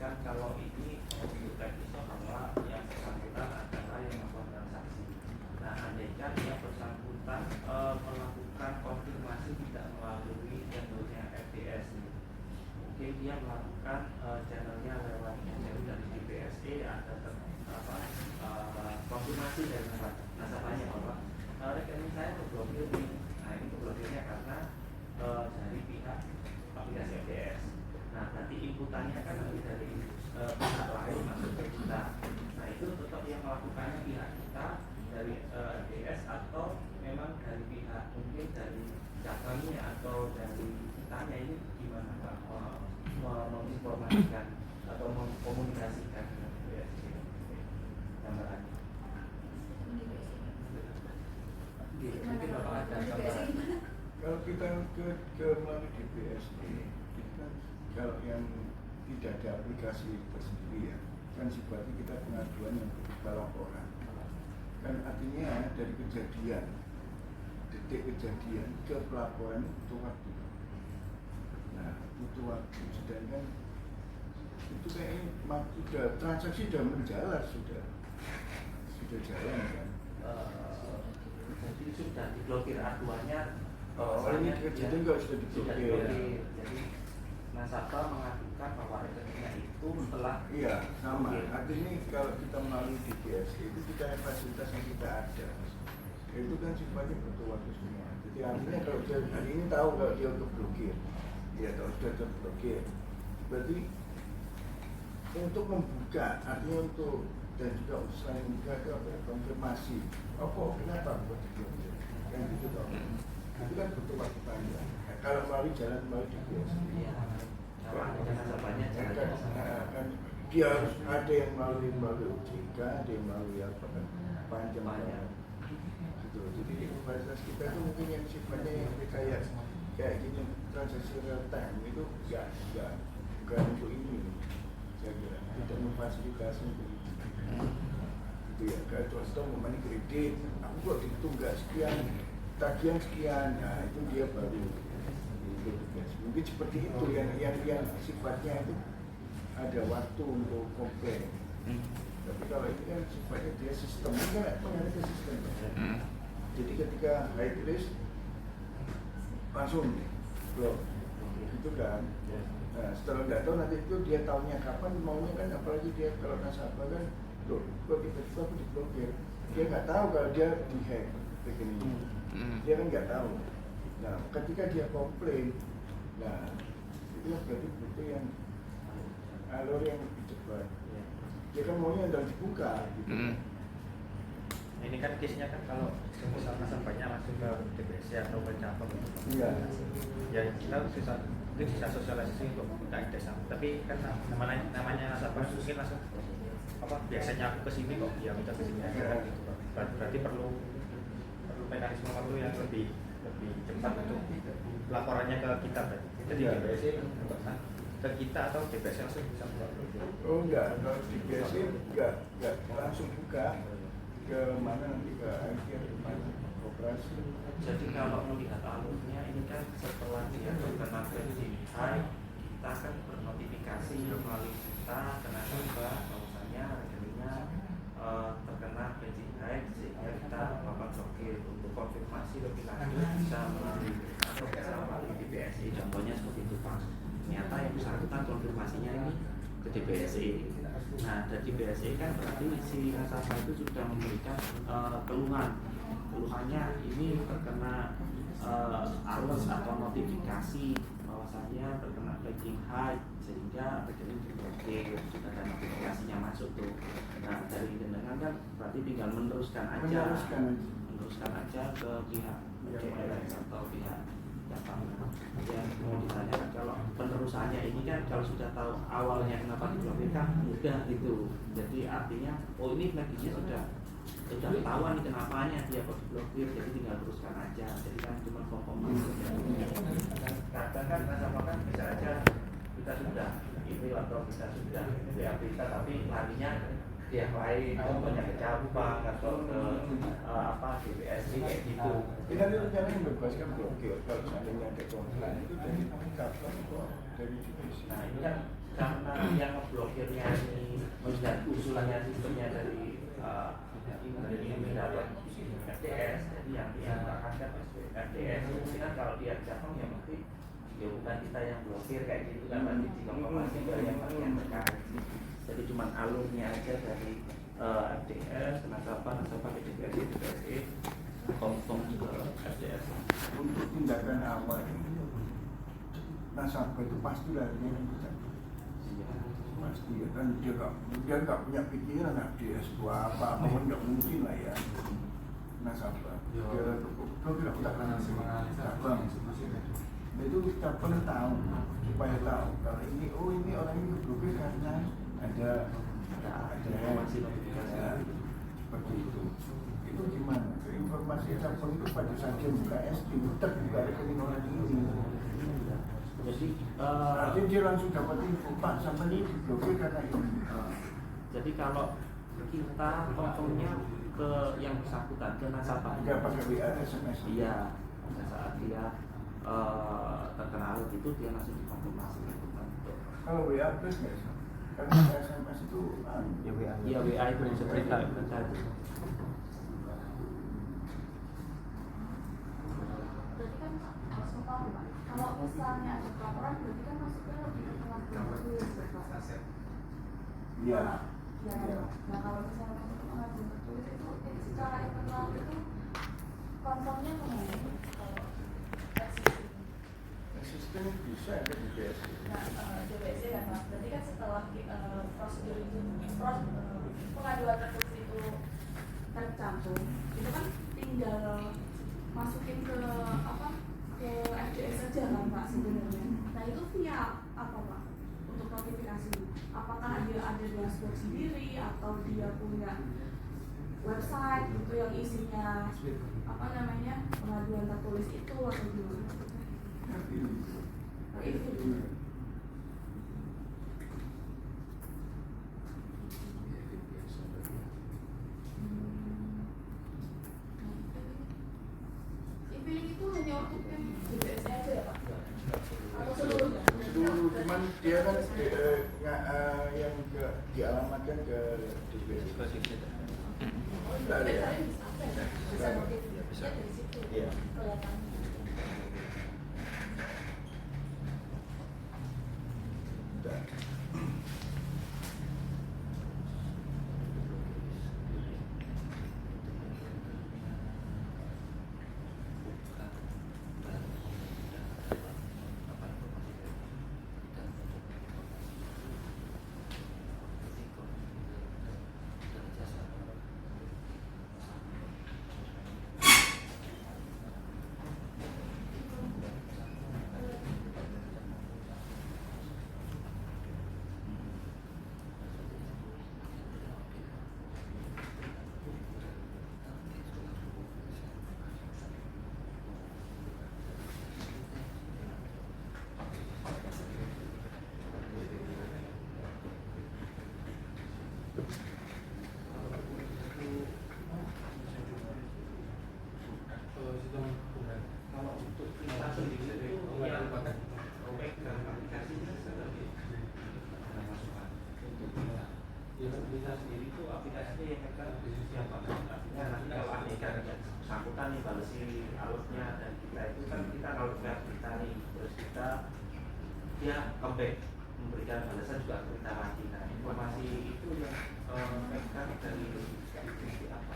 kan kalau ini untuk teknisnya bahwa yang bersangkutan adalah yang melakukan transaksi. Nah, andaikan yang bersangkutan melakukan konfirmasi tidak melalui channelnya FDS, mungkin dia melakukan channelnya lewat channel dari DBSE, ada konfirmasi dari nasabahnya bahwa rekening saya terblokir nih. Nah, ini terblokirnya karena dari pihak aplikasi FDS. Nah, nanti inputannya kan nanti dari pihak lain masuk ke kita. Nah, itu tetap yang melakukannya pihak kita dari FDS atau memang dari pihak mungkin dari cabangnya atau dari kitanya, ini gimana Pak menginformasikan atau mengkomunikasikan dengan BSD gambarannya? Mungkin Bapak ada gambaran. Kalau kita ke melalui DBSD, itu kan kalau yang tidak ada aplikasi tersendiri ya, kan sifatnya kita pengaduan yang berupa laporan. Kan artinya dari kejadian, detik kejadian ke pelaporan itu butuh waktu. Nah, butuh waktu. Sedangkan itu kayaknya sudah transaksi sudah menjalar, sudah jalan kan. Jadi sudah diblokir aduannya. Ini kejadian kalau sudah diblokir. Jadi nasabah mengadukan bahwa rekeningnya itu telah sama. Artinya kalau kita melalui DBS itu kita fasilitas yang kita ada, itu kan sifatnya butuh waktu semua. Jadi artinya kalau dia hari ini tahu kalau dia untuk blokir, ya kalau sudah terblokir, berarti untuk membuka, artinya untuk dan juga selain membuka itu apa? Konfirmasi. Kenapa buat diblokir? Yang gitu toh. Itu kan butuh waktu panjang. Kalau melalui jalan melalui DBS. Kan dia harus ada yang melalui OJK, ada yang melalui apa kan panjang gitu. Jadi fasilitas kita itu mungkin yang sifatnya yang kayak gini transaksi real time itu bukan untuk ini, saya kira tidak memfasilitasi untuk itu. Gitu ya. Kayak contoh memang kredit, aku kok ditunggu sekian, tagihan sekian, nah itu dia baru. Mungkin seperti itu yang sifatnya itu ada waktu untuk komplain. Tapi kalau ini kan sifatnya dia sistem, ini kan ada sistem. Jadi ketika high risk langsung blok, gitu kan. Nah, setelah nggak tahu nanti itu dia tahunya kapan maunya kan, apalagi dia kalau nasabah kan, loh, kok tiba-tiba aku diblokir. Dia nggak tahu kalau dia dihack rekeningnya. Dia kan nggak tahu. Nah, ketika dia komplain, nah itu berarti butuh yang alur yang lebih cepat. Dia kan maunya udah dibuka gitu. Ini kan case-nya kan kalau misalnya nasabahnya langsung ke DBS atau ke cabang Iya. Ya kita bisa sosialisasi untuk minta indeks, tapi kan namanya nasabah mungkin langsung biasanya aku kesini kok, ya minta kesini aja kan gitu. Berarti perlu mekanisme waktu yang lebih cepat untuk laporannya ke kita berarti. Jadi DBS ke kita atau DBS langsung bisa buka? Oh enggak, kalau DBS enggak langsung buka ke mana nanti ke akhir operasi. Jadi kalau melihat alurnya ini kan setelah dia terkena versi high, kita kan bernotifikasi melalui kita ke nasabah bahwasanya rekeningnya terkena versi high, sehingga kita melakukan blokir. Untuk konfirmasi lebih lanjut bisa melalui atau bisa melalui DBSE, contohnya seperti itu Pak. Ternyata yang bersangkutan konfirmasinya ini ke DBSE. Nah, dari DBSE kan berarti si nasabah itu sudah memberikan keluhannya ini terkena alert atau notifikasi bahwasanya terkena flagging high, sehingga rekening diblokir, sudah ada notifikasinya masuk tuh. Nah, dari jenengan kan berarti tinggal meneruskan aja ke pihak CLS atau pihak cabang. Yang mau ditanyakan kalau penerusannya ini kan kalau sudah tahu awalnya kenapa diblokir kan mudah itu. Jadi artinya ini flaggingnya sudah ketahuan nih kenapanya dia kok diblokir, jadi tinggal teruskan aja. Jadi kan cuma konfirmasi. Kadang kan nasabah kan bisa aja kita sudah itu atau kita sudah WA kita tapi larinya pihak lain, contohnya ke cabang atau ke DPSI kayak gitu. Kita itu rencananya membebaskan blokir kalau seandainya ada konflik itu dari cabang atau dari divisi. Nah ini kan karena yang ngeblokirnya ini dan usulannya sistemnya dari ini dapat FDS, jadi yang diangkat kan FDS. Mungkin kan kalau dia cabang ya mungkin ya bukan kita yang blokir kayak gitu kan, nanti di konfirmasi ke yang terkait. Jadi cuma alurnya aja dari FDS ke nasabah ke DPSI konfirm ke FDS. Untuk tindakan awal ini nasabah itu pasti larinya kita. Pasti ya kan dia nggak punya pikiran FDS itu apa pun nggak mungkin lah ya nasabah. Dia tidak cabang. Nah, itu cabang tahu supaya tahu kalau ini ini orang ini diblokir karena ada informasi notifikasi seperti itu. Itu gimana? Informasi cabang itu pada saja buka SD, buka rekening orang ini. Jadi dia langsung dapat info Pak sama ini diblokir karena ini. Jadi kalau kita konfirmnya ke yang bersangkutan, ke nasabah. Dia pakai WA SMS. Iya, pada saat dia terkena alert itu dia langsung dikonfirmasi. Kalau WA plus nggak sih? Karena SMS itu ya WA. Iya WA itu bisa berita itu. Berarti kan harus ketahui Pak. Kalau misalnya ada pelaporan berarti kan masuknya lebih ke pengaduan tertulis. Iya. Ya. Nah kalau misalnya masuk ke pengaduan tertulis itu secara internal itu konfirmnya kemana? Sistem bisa ada di DPSI. Nah, DPSI kan Mas, berarti kan setelah prosedur itu pengaduan tertulis itu tercantum, itu kan tinggal masukin ke ke FDS saja kan Pak sebenarnya. Nah itu via apa Pak untuk notifikasi? Apakah dia ada dashboard sendiri atau dia punya website gitu yang isinya pengaduan tertulis itu atau gimana? E-filing itu hanya untuk yang DPSI aja ya Pak? Atau seluruhnya? Seluruh, cuman dia kan yang dialamatkan ke DPSI. Enggak ada ya? Bisa notifikasi dari situ. Iya. Kelihatan. dia comeback memberikan balasan juga ke kita lagi. Nah informasi itu yang mereka dari divisi apa?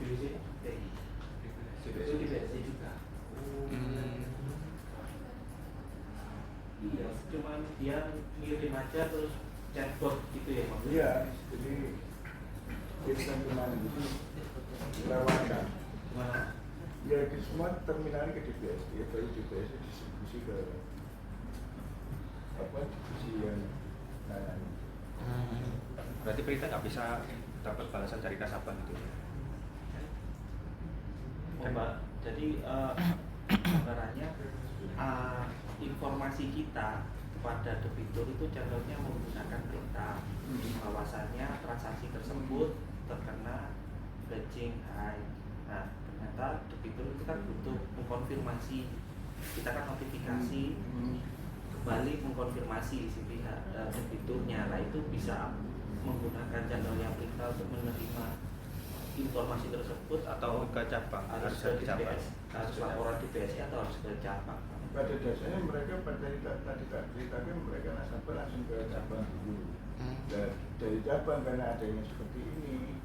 Divisi DPSI juga. Iya, cuman dia ngirim aja terus chatbot gitu ya Pak? Iya, jadi kita kemarin itu lewatkan. Gimana? Ya ke semua terminalnya ke DPSI, ya dari DPSI distribusi ke divisi yang lain. Berarti Prita nggak bisa dapat balasan dari nasabah gitu ya? Oh, Mbak, jadi gambarannya informasi kita pada debitur itu cenderungnya menggunakan berita bahwasannya transaksi tersebut terkena batching high. Nah, ternyata debitur itu kan butuh mengkonfirmasi, kita kan notifikasi kembali mengkonfirmasi si pihak debiturnya. Nah, itu bisa menggunakan channelnya berita untuk menerima informasi tersebut atau ke cabang, harus ke DPS, harus laporan di DPS atau harus ke cabang. Pada dasarnya mereka tadi tak ceritakan mereka nasabah langsung ke cabang dulu. Dan dari cabang karena adanya seperti ini,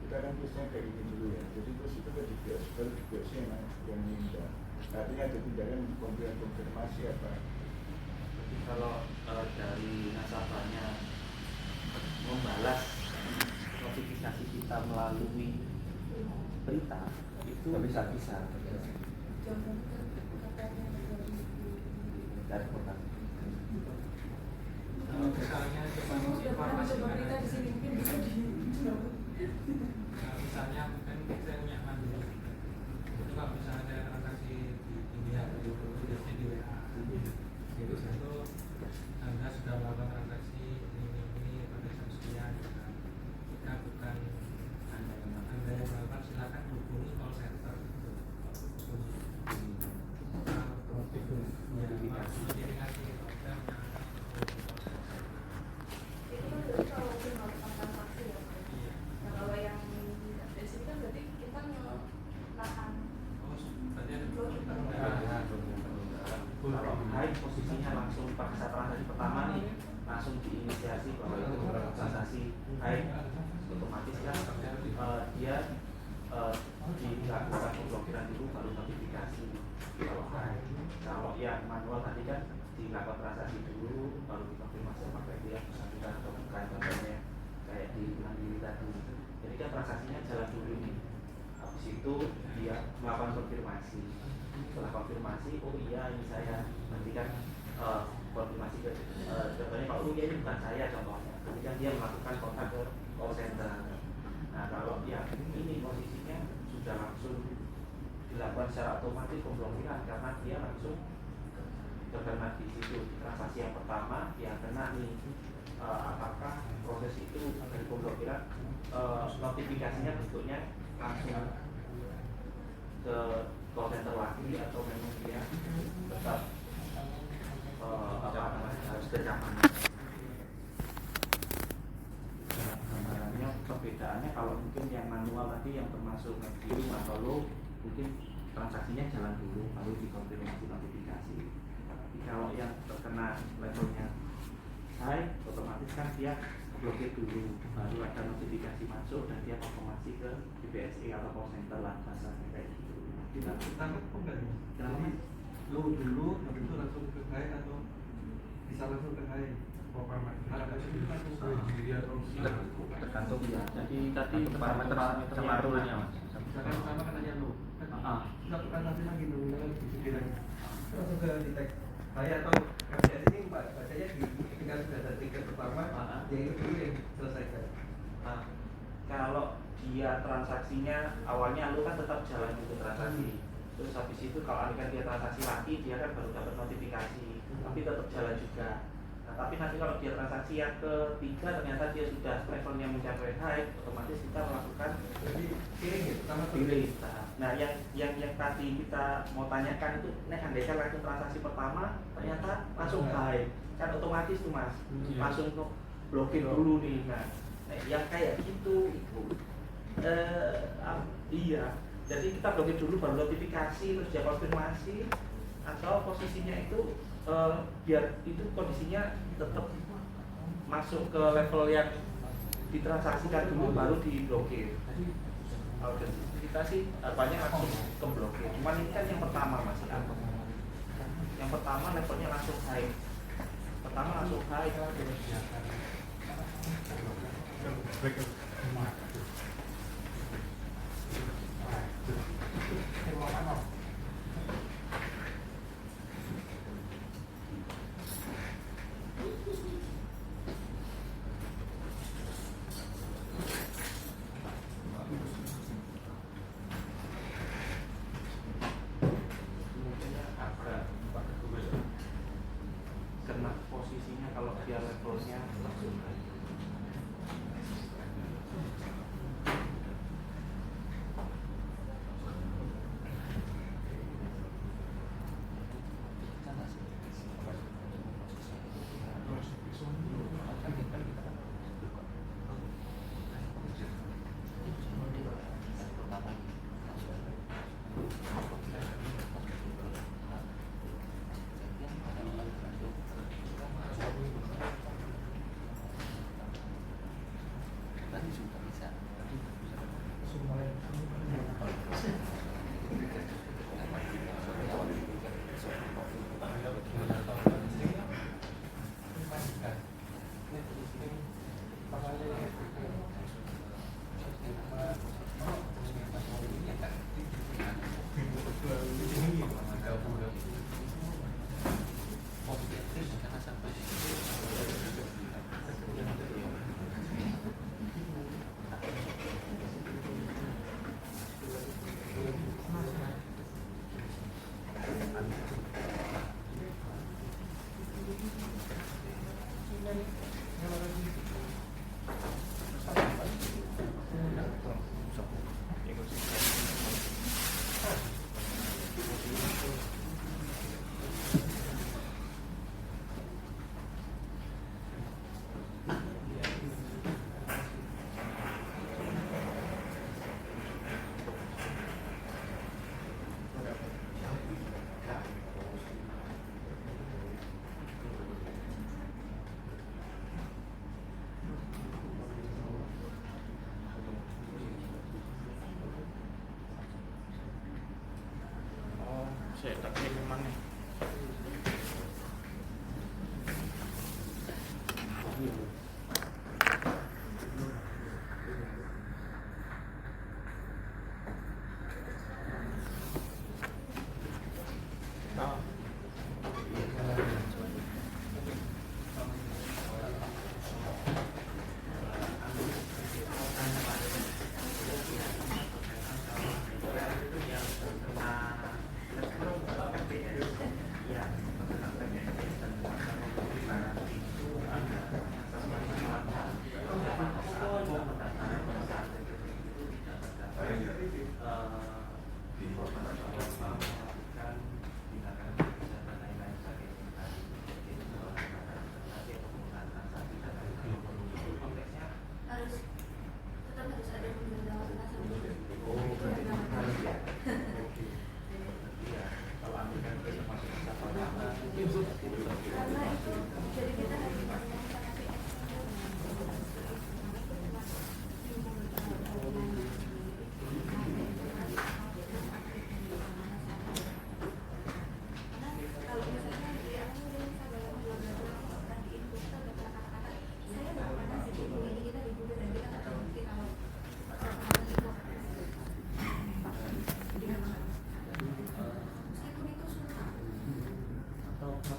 kita kan biasanya kayak gini dulu ya. Jadi terus itu ke DPS, baru DPS yang minta. Artinya ada tindakan konfirmasi apa? Jadi kalau dari nasabahnya membalas notifikasi kita melalui berita itu bisa dari kota. Kalau misalnya cuma informasi berita di sini mungkin bisa misalnya mungkin saya punya mandiri itu kalau misalnya ada transaksi di India itu biasanya di WA itu satu Anda sudah melakukan transaksi ini pada jam sekian jika bukan Anda yang melakukan silakan hubungi call center notifikasi itu kan berarti kalau mungkin melakukan transaksi ya. Nah, kalau yang dari sini kan berarti kita menahan Kalau high posisinya langsung pada saat transaksi pertama nih langsung diinisiasi bahwa itu transaksi high, otomatis kan dia dilakukan pemblokiran dulu baru notifikasi kalau high. Kalau yang manual tadi kan dilakukan transaksi dulu baru dikonfirmasi apakah dia bersangkutan atau bukan, contohnya kayak di mandiri tadi. Jadi kan transaksinya jalan dulu nih, habis itu dia melakukan konfirmasi. Setelah konfirmasi, oh iya ini saya, nanti kan konfirmasi ke contohnya kalau oh iya ini bukan saya contohnya, nanti kan dia melakukan kontak ke call center. Nah kalau yang ini posisinya sudah langsung dilakukan secara otomatis pemblokiran karena dia langsung terkena di situ di transaksi yang pertama dia kena nih. Apakah proses itu dari pemblokiran notifikasinya bentuknya langsung ke call center lagi atau memang dia tetap harus ke cabang. Gambarannya perbedaannya kalau mungkin yang manual tadi yang termasuk medium atau low mungkin transaksinya jalan dulu baru dikonfirmasi notifikasi. Tapi kalau yang terkena levelnya high otomatis kan dia blokir dulu baru ada notifikasi masuk dan dia konfirmasi ke DPSE atau call center lah bahasanya kayak gitu. kita tangkap kok enggak nih? Kenapa? Lu dulu habis itu langsung ke high atau bisa langsung ke high? Tergantung ya. Jadi tadi parameter cenderungnya mas. Misalkan pertama kan nanya lu, satu transaksi lagi lu pikiran langsung ke detect high atau KPS ini bacanya tinggal sudah ada tiket pertama, yang itu dulu yang selesaikan. Kalau dia transaksinya awalnya lu kan tetap jalan dulu transaksi. Terus habis itu kalau kan dia transaksi lagi dia kan baru dapat notifikasi, tapi tetap jalan juga. Nah, tapi nanti kalau dia transaksi yang ketiga ternyata dia sudah levelnya mencapai high, otomatis kita melakukan Jadi piring gitu, sama pilih. Nah, yang tadi kita mau tanyakan itu, andaikan langsung transaksi pertama ternyata langsung high, kan otomatis tuh mas, langsung blokir dulu nih. Nah, yang kayak gitu itu iya. Jadi kita blokir dulu baru notifikasi terus dia konfirmasi atau posisinya itu biar itu kondisinya tetap masuk ke level yang ditransaksikan dulu baru diblokir. Kalau kita sih banyak langsung ke blokir. Cuman ini kan yang pertama masih apa? Yang pertama levelnya langsung high. Pertama langsung high. seharusnya langsung. Saya tak memang nih.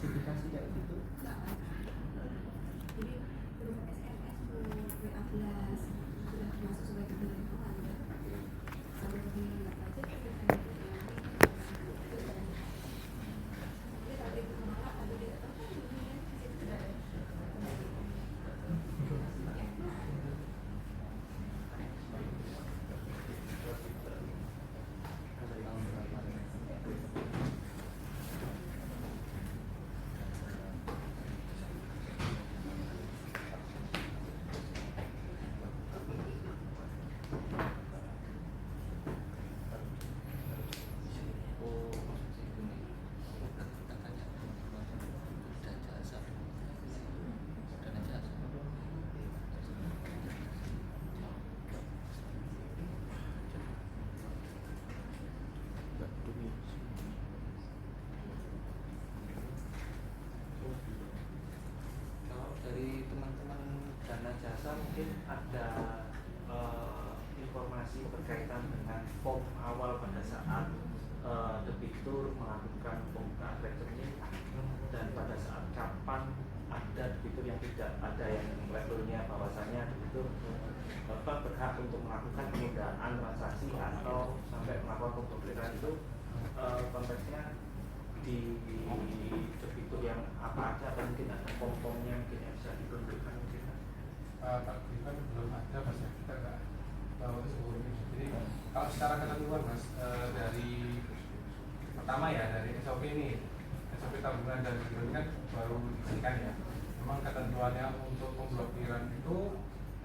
notifikasi kayak gitu? Nggak ada. Jadi belum SMS, belum WA Plus, sudah masuk sebagai pilihan itu ada. Kalau di budget kita bisa jadi kalau itu menolak atau tidak tahu kan di situ sudah ada. Kalau dari teman-teman dana jasa mungkin ada informasi berkaitan dengan form awal pada saat debitur melakukan pembukaan rekening dan pada saat kapan ada debitur yang tidak ada yang levelnya bahwasanya debitur berhak untuk melakukan penundaan transaksi atau sampai melakukan pemblokiran itu konteksnya di debitur yang apa aja, atau mungkin ada form-formnya mungkin yang bisa ditunjukkan mungkin? Takriban belum ada mas ya, kita nggak tahu seluruhnya. Jadi kalau secara ketentuan mas, dari pertama ya dari SOP ini, SOP tabungan dan gironya kan baru diberikan ya. Memang ketentuannya untuk pemblokiran itu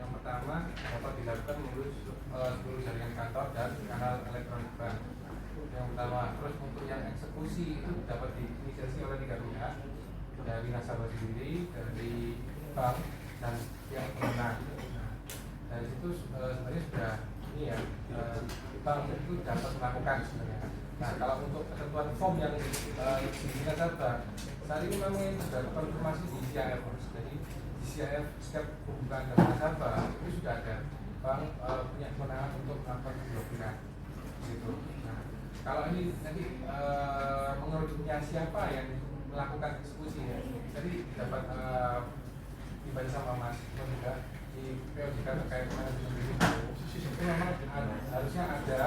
yang pertama dapat dilakukan melalui seluruh jaringan kantor dan kanal elektronik bank. Yang pertama, terus untuk yang eksekusi itu dapat diinisiasi oleh 3 pihak, dari nasabah sendiri, dari bank, dan yang berwenang. Nah, dari situ sebenarnya sudah ini ya, bank itu dapat melakukan sebenarnya. Nah, kalau untuk ketentuan form yang di nasabah, saat ini memang sudah konfirmasi di CIF. Jadi di CIF setiap pembukaan dana nasabah itu sudah ada bank punya kewenangan untuk melakukan pemblokiran gitu. Nah, kalau ini nanti menurutnya siapa yang melakukan eksekusi ya, jadi dapat dibaca sama Mas juga di POJK terkait manajemen risiko itu memang harusnya ada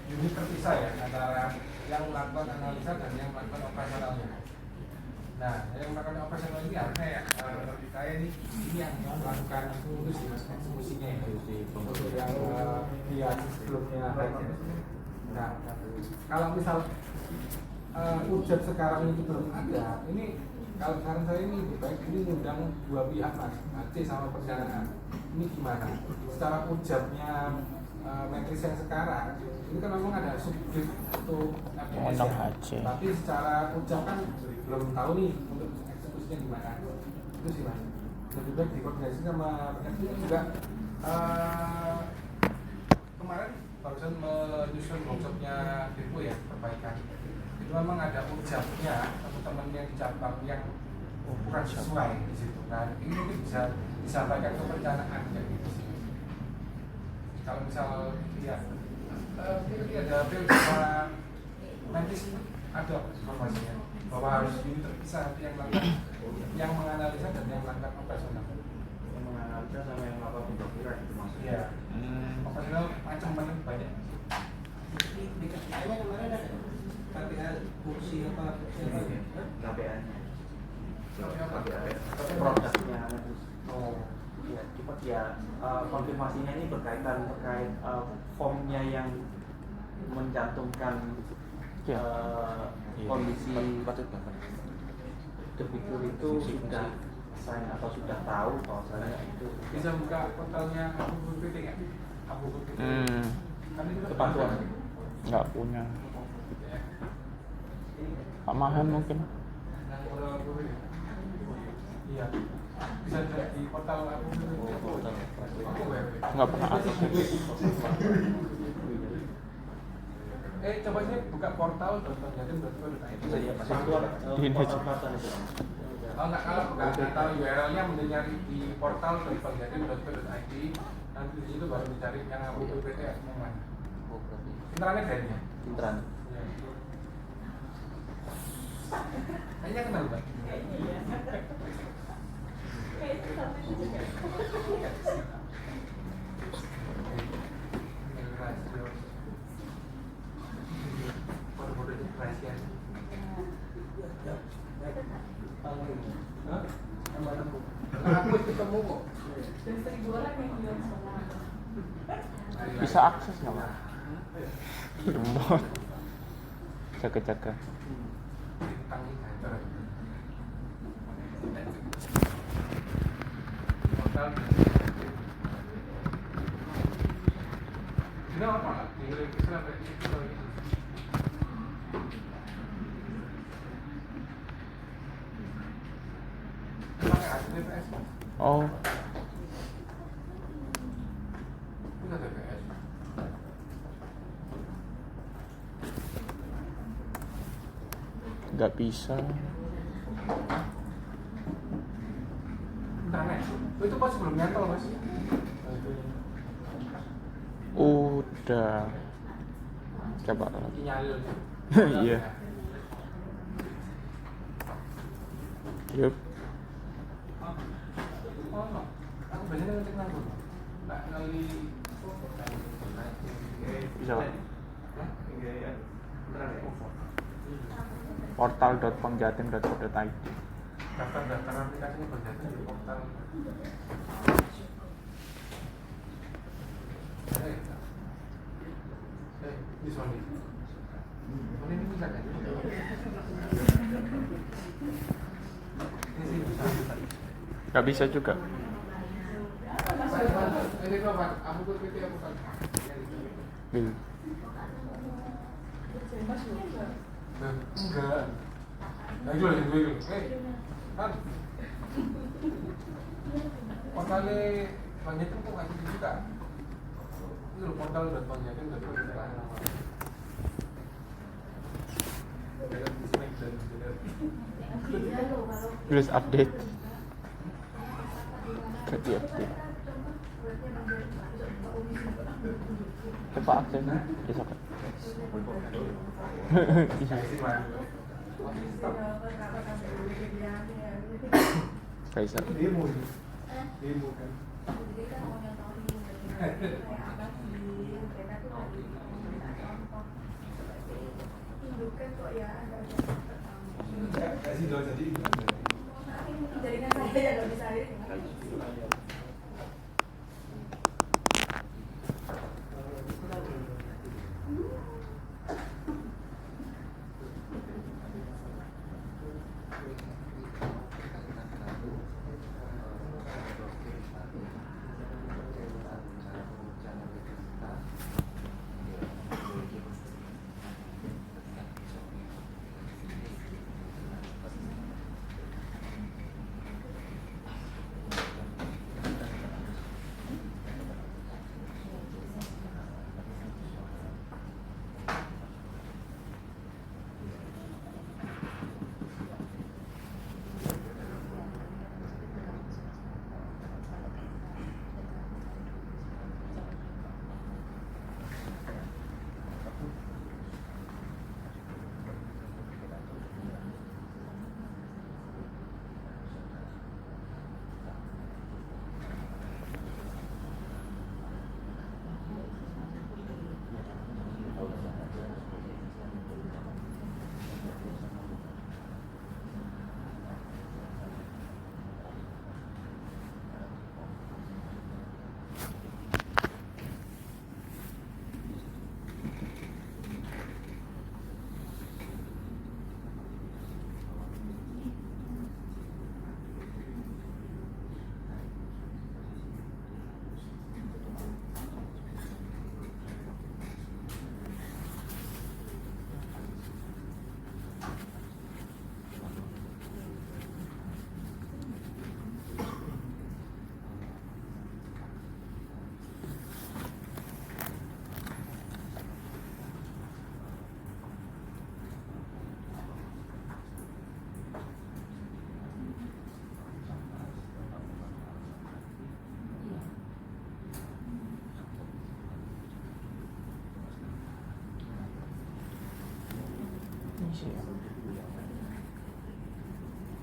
unit terpisah ya antara yang melakukan analisa dan yang melakukan operasionalnya. Nah, yang melakukan operasional ini harusnya ya saya ini yang melakukan eksekusinya untuk yang dia sebelumnya. Nah, kalau misal ujian sekarang ini belum ada, ini kalau saran saya ini lebih baik ini ngundang 2 pihak mas, AC sama perencanaan. Ini gimana? Secara ujiannya metris yang sekarang ini kan memang ada subjek untuk FDS ya. Tapi secara ujian kan belum tahu nih untuk eksekusinya gimana. Itu sih mas. Lebih baik dikoordinasi sama perencanaan juga. Kemarin barusan menyusun workshopnya Depo ya, perbaikan. Itu memang ada ujiannya teman-teman yang di cabang yang kurang sesuai di situ. Nah, ini mungkin bisa disampaikan ke perencanaan kayak gitu sih. Kalau misal ya ini ada POJK sama nanti ada informasinya bahwa harus ini terpisah yang melakukan, yang menganalisa dan yang melakukan operasional. Yang menganalisa sama yang melakukan pemblokiran itu maksudnya? Iya. Operasional macam-macam banyak. Di KPA kemarin ada KPA kursi apa? KPA-nya. Produknya. Oh. Ya, cepat ya. Konfirmasinya ini berkaitan terkait formnya yang mencantumkan kondisi debitur itu sudah sign atau sudah tahu bahwasanya itu Bisa buka portalnya Abu PT nggak? Abu PT. Kan itu kepatuhan. Nggak punya. Pak Mahan mungkin. Iya. Bisa cek di portal Abu PT. Nggak pernah akses. Coba ini buka portal .jatim.co.id. Ini aja. Oh enggak, kalau bukan tahu URL-nya mending nyari di portal .jatim.co.id. Nanti di situ baru dicari yang Abu PT yang mana. Internet kayaknya. Intran. Iya. Kayaknya kenal Mbak. Kode-kode itu rahasia. Aku ketemu kok. Bisa akses nggak Pak? Remote. Jaga-jaga. Tidak apa, tinggal Islam Oh, Bukan TPS. nggak bisa. Internet. Itu pas sebelum nyantol mas. Udah. Coba lagi. Nyalil. Iya. Yup. Oh, aku biasanya ngecek nanggung. Nggak kali. Bisa Pak. Internet. Portal.pengjatim.co.id. daftar aplikasinya berdasarkan di portal. Di Sony. Sony ini bisa kan? Ini sih bisa. Nggak bisa juga. Ini apa? Aku PT aku kan. Bil. Enggak. Nah, itu lagi gue itu. Kan. Portalnya Banyak itu kok ngasih juga. Itu loh portal.banyak kan udah bisa nama. Terus update. Ke di update. Coba aksennya bisa kan? Bisa. Demo kan. Kasih doa jadi. Jaringan saya ya nggak bisa ini.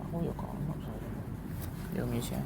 Aku ya kok ono saya. Ya ngisi.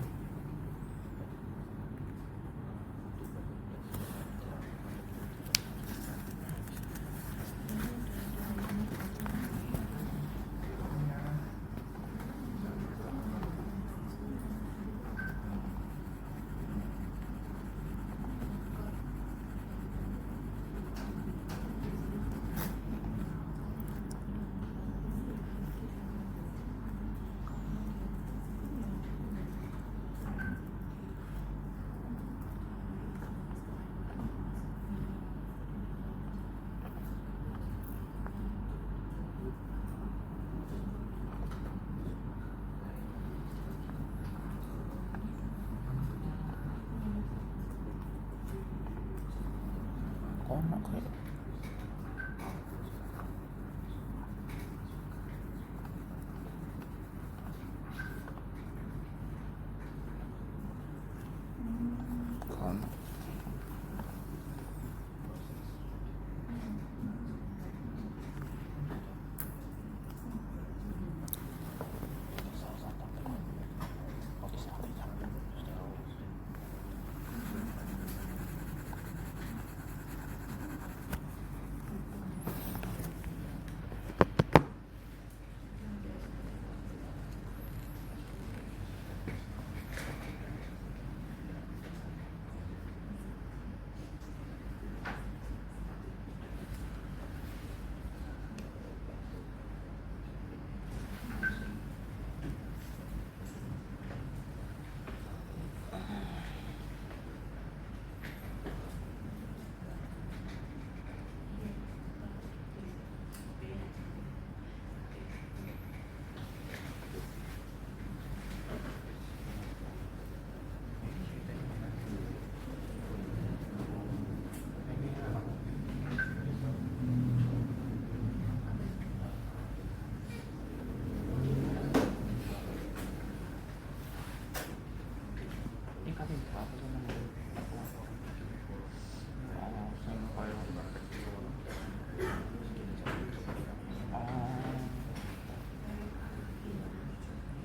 Kono kayak kono.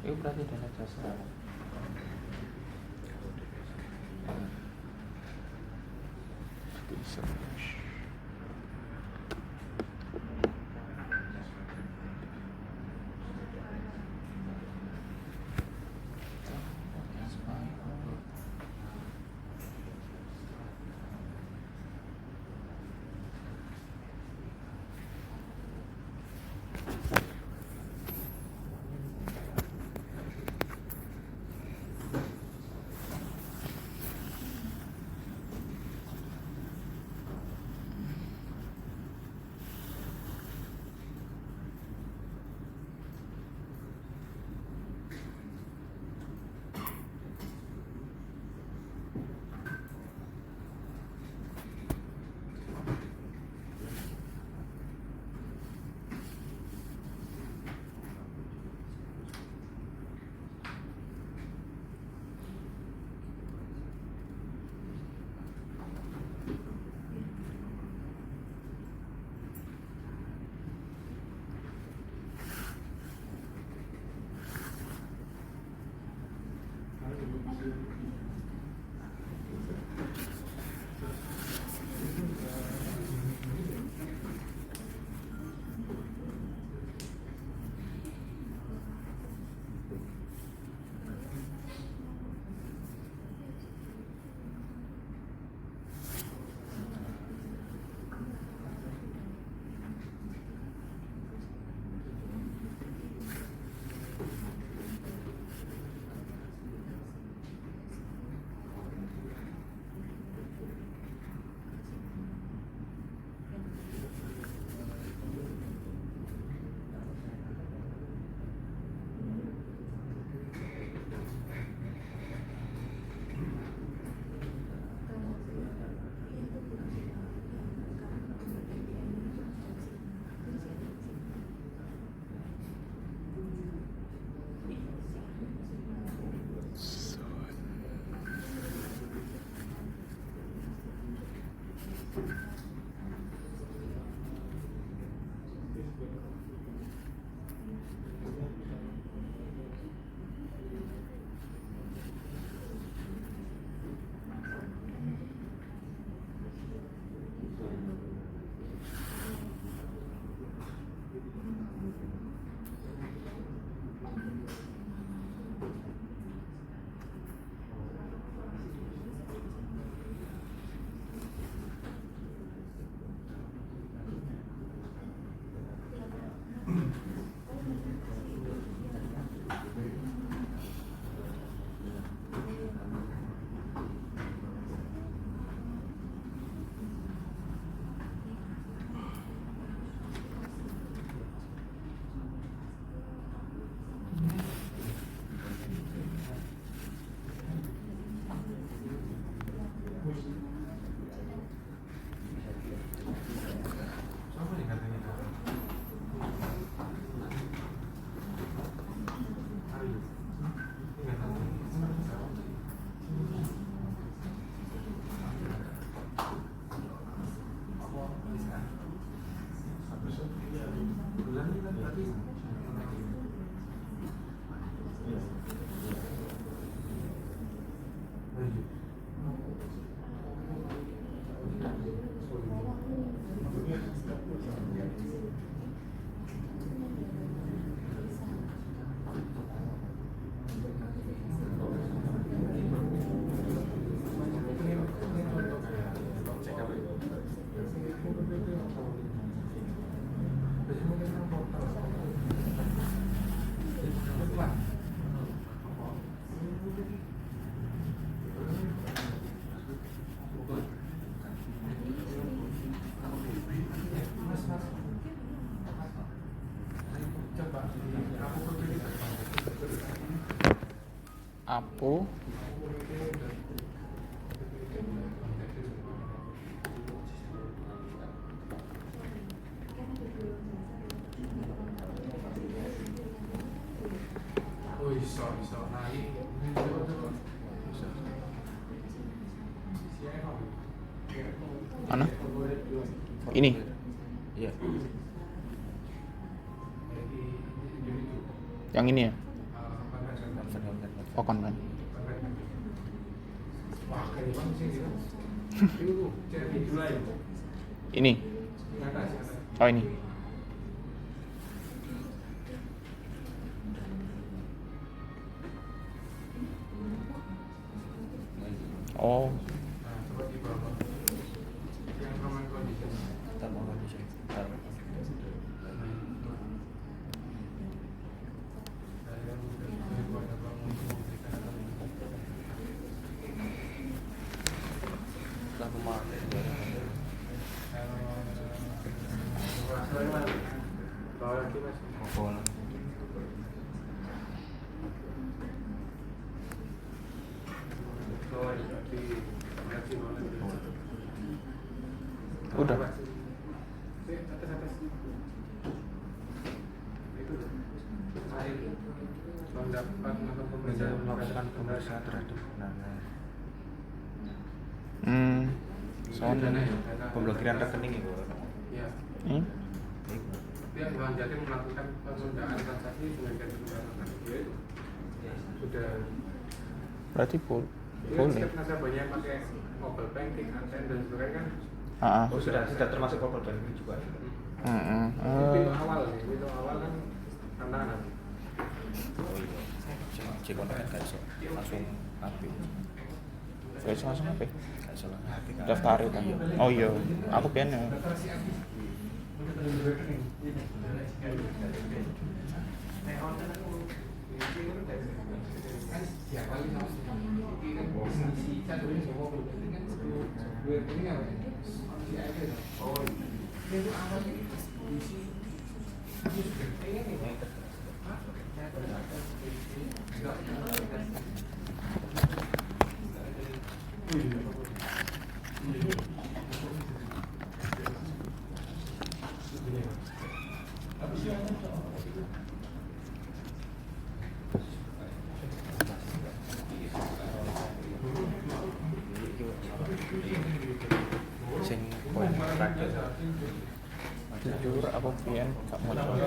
Itu berarti dana jasa. Bisa. Apo Oh iso naik. mana? Ini. Iya. Yang ini ya? Pokon kan. Wah, kayak gimana sih gitu? Itu jadi Julai. Ini. Oh ini. Oh. Nah, coba di bawah. Yang common condition. Kita mau kondisi. Kita memakai. Bawa lagi mas. Udah. Melakukan pemeriksaan terhadap Soalnya pemblokiran rekening itu. Ya. Dia Bank Jatim melakukan penundaan transaksi sebagai sudah. berarti Iya, boleh. setiap nasabahnya pakai mobile banking, ATM dan sebagainya kan. Ah. Oh sudah termasuk corporate banking juga. Itu awal nih, itu awal kan tantangan. Oh iya. Cekon kan gak iso langsung HP. Gak iso langsung apa? Gak iso langsung HP kan. Daftar kan. Oh iya, aku pengen ya. Sing poin terakhir. Jujur aku pengen gak mau coba.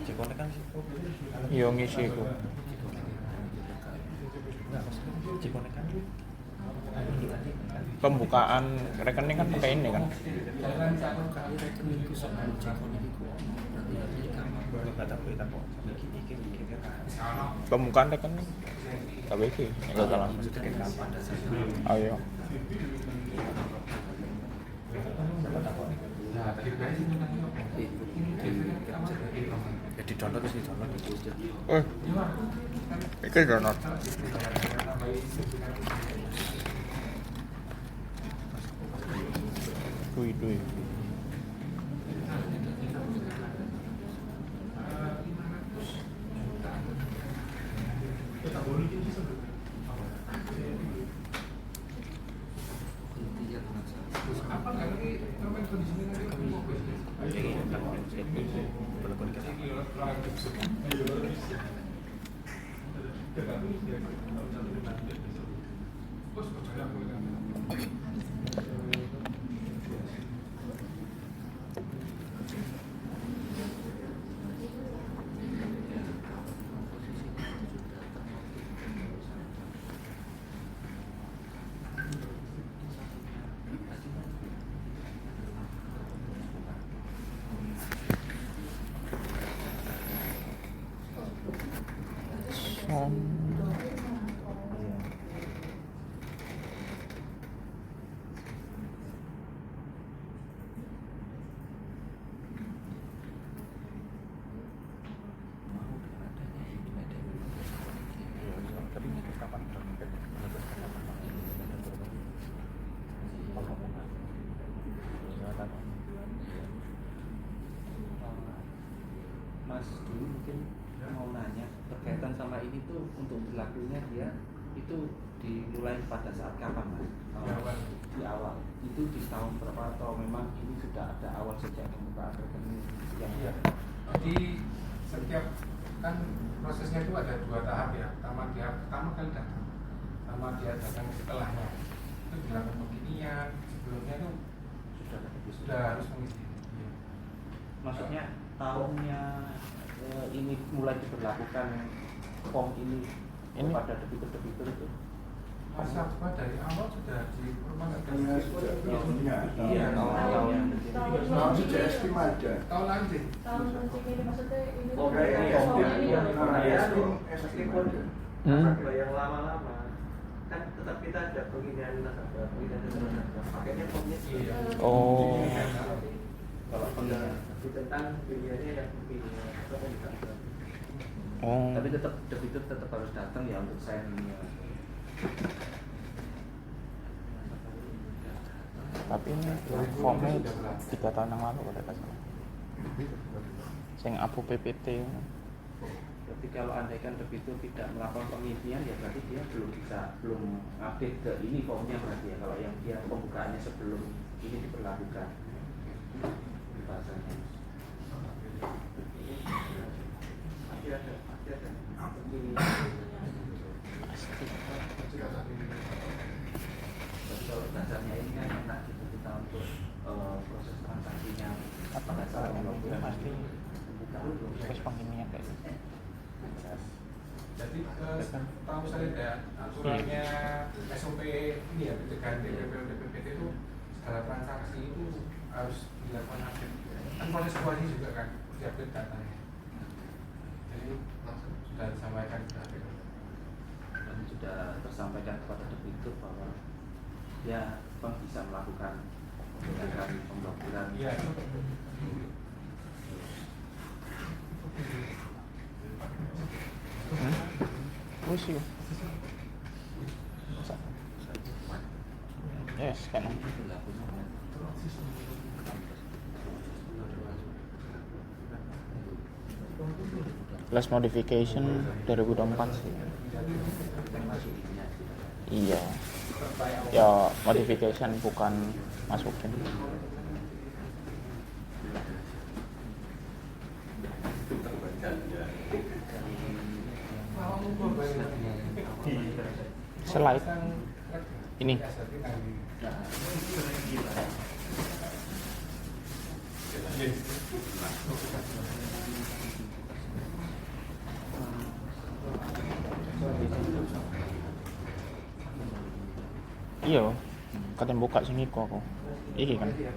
Cekon kan sih. Yo ngisi aku. Cekon kan. Pembukaan rekening kan pakai ini kan. Pembukaan rekening. Tapi iki enggak salah. Oh iya. Ya di download sih download itu. Iki download. Dui. Apa nggak lagi termain kondisinya Mas dulu mungkin mau nanya berkaitan sama ini tuh untuk berlakunya dia itu dimulai pada saat kapan Mas? Di awal. Itu di tahun berapa atau memang ini sudah ada awal sejak pembukaan rekening yang Jadi setiap kan prosesnya itu ada 2 tahap ya. Pertama kali datang, sama dia datang setelahnya itu dilakukan penginian. Sebelumnya itu sudah harus mengisi. maksudnya tahunnya ini mulai diberlakukan form ini pada debitur-debitur itu? Nasabah dari awal sudah dipermanfaatkan. Iya, tahun sejak estim ada. Tahun nanti. Tahun launching ini maksudnya ini Oh, kayak estim ada. Nasabah yang lama-lama kan tetap kita ada penginian nasabah, pakainya formnya Oh. kalau di tentang pilihannya yang begini atau tidak. Oh. Tapi tetap debitur tetap harus datang ya untuk sign ini. Tapi ini formnya 3 tahun yang lalu kalau tidak salah. Sing abu PPT. Berarti kalau andaikan debitur tidak melakukan pengisian ya berarti dia belum update ke ini formnya berarti ya, kalau yang dia pembukaannya sebelum ini diberlakukan bahasanya. Pasti ada. Jadi kalau dasarnya ini kan enak gitu kita untuk proses transaksinya pada saat pembukaan Pasti pembukaan terus penginian kayak gitu. Jadi tahu saya kayak aturannya SOP ini ya pencegahan DPP DPPT itu segala transaksi itu harus dilakukan update. Kan proses kuasi juga kan diupdate datanya. Jadi sudah disampaikan dan sudah tersampaikan kepada debitur bahwa dia bisa melakukan pemblokiran. Iya. Wis yo. Yes, kan. Last modification 2024 sih. Iya. Ya modification bukan masukin. Slide ini. Iya, katanya buka sini kok aku. Iki kan. Oh iya.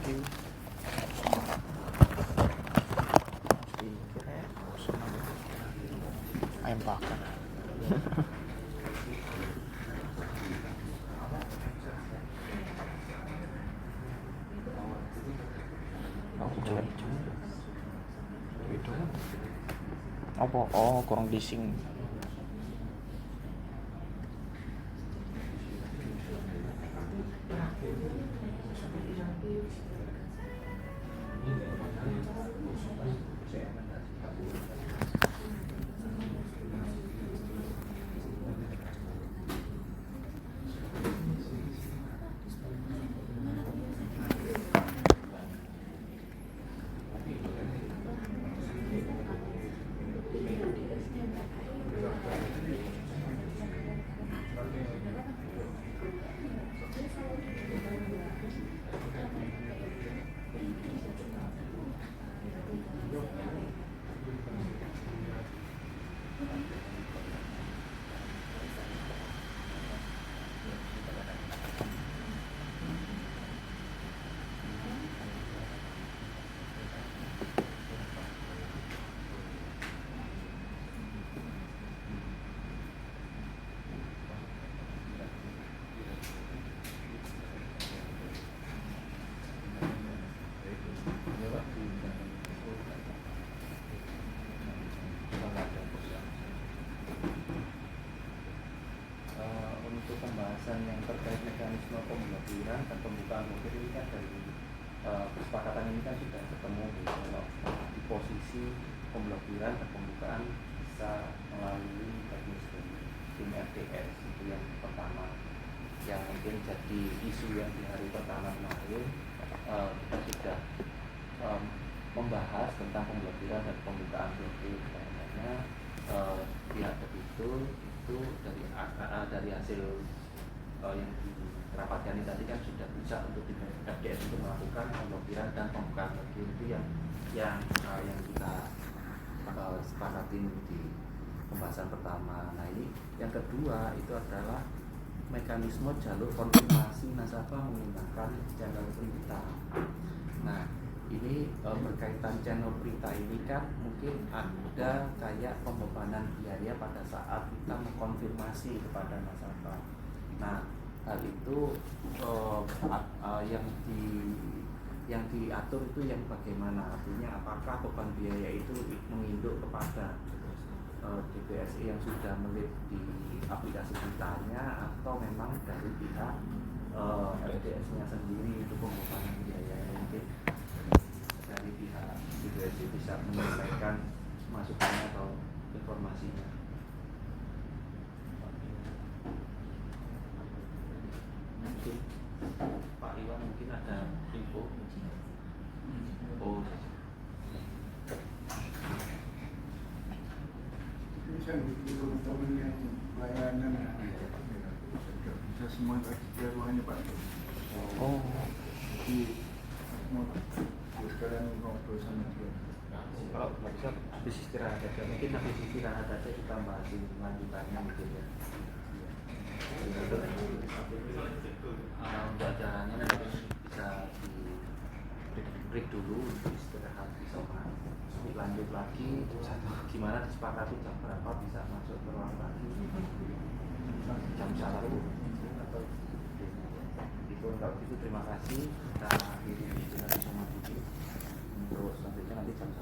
Thank you. Kira ayam bakar. Oh, jelek juga. Itu apa? Oh, kurang dising. Untuk pembahasan yang terkait mekanisme pemblokiran dan pembukaan blokir ini kan dari kesepakatan ini kan sudah ketemu di posisi pemblokiran dan pembukaan bisa melalui mekanisme tim FDS. Itu yang pertama yang mungkin jadi isu yang di hari pertama kemarin. Kita sudah membahas tentang pemblokiran dan pembukaan blokir. Makanya pihak debitur itu dari hasil yang dirapatkan ini tadi kan sudah bisa untuk di FDS untuk melakukan pemblokiran dan pembukaan blokir. Itu yang kita sepakatin di pembahasan pertama. Nah ini yang kedua itu adalah mekanisme jalur konfirmasi nasabah menggunakan channel berita. Nah ini berkaitan channel berita ini kan mungkin ada kayak pembebanan biaya pada saat kita mengkonfirmasi kepada nasabah. Nah hal itu yang diatur itu yang bagaimana, artinya apakah beban biaya itu menginduk kepada DPSI yang sudah melit di aplikasi beritanya atau memang dari pihak FDS-nya sendiri itu pembebanan biaya. Mungkin dari pihak DPSI bisa menyampaikan masukannya atau informasinya. Mungkin Pak Iwan mungkin ada info. Oh, bisa teman-teman yang pelayanan bisa semua ke ruangannya Pak. Oh. Jadi mau sekarang ngobrol sama dia. kalau nggak bisa habis istirahat aja, mungkin habis istirahat aja kita bahasin lanjutannya mungkin ya. Untuk acaranya nanti bisa di break dulu, istirahat bisa lanjut lagi. Gimana disepakati jam berapa bisa masuk ke ruang lagi, jam 1 atau itu. Kalau itu terima kasih, kita akhiri istirahat sama dulu. Terus selanjutnya nanti jam 1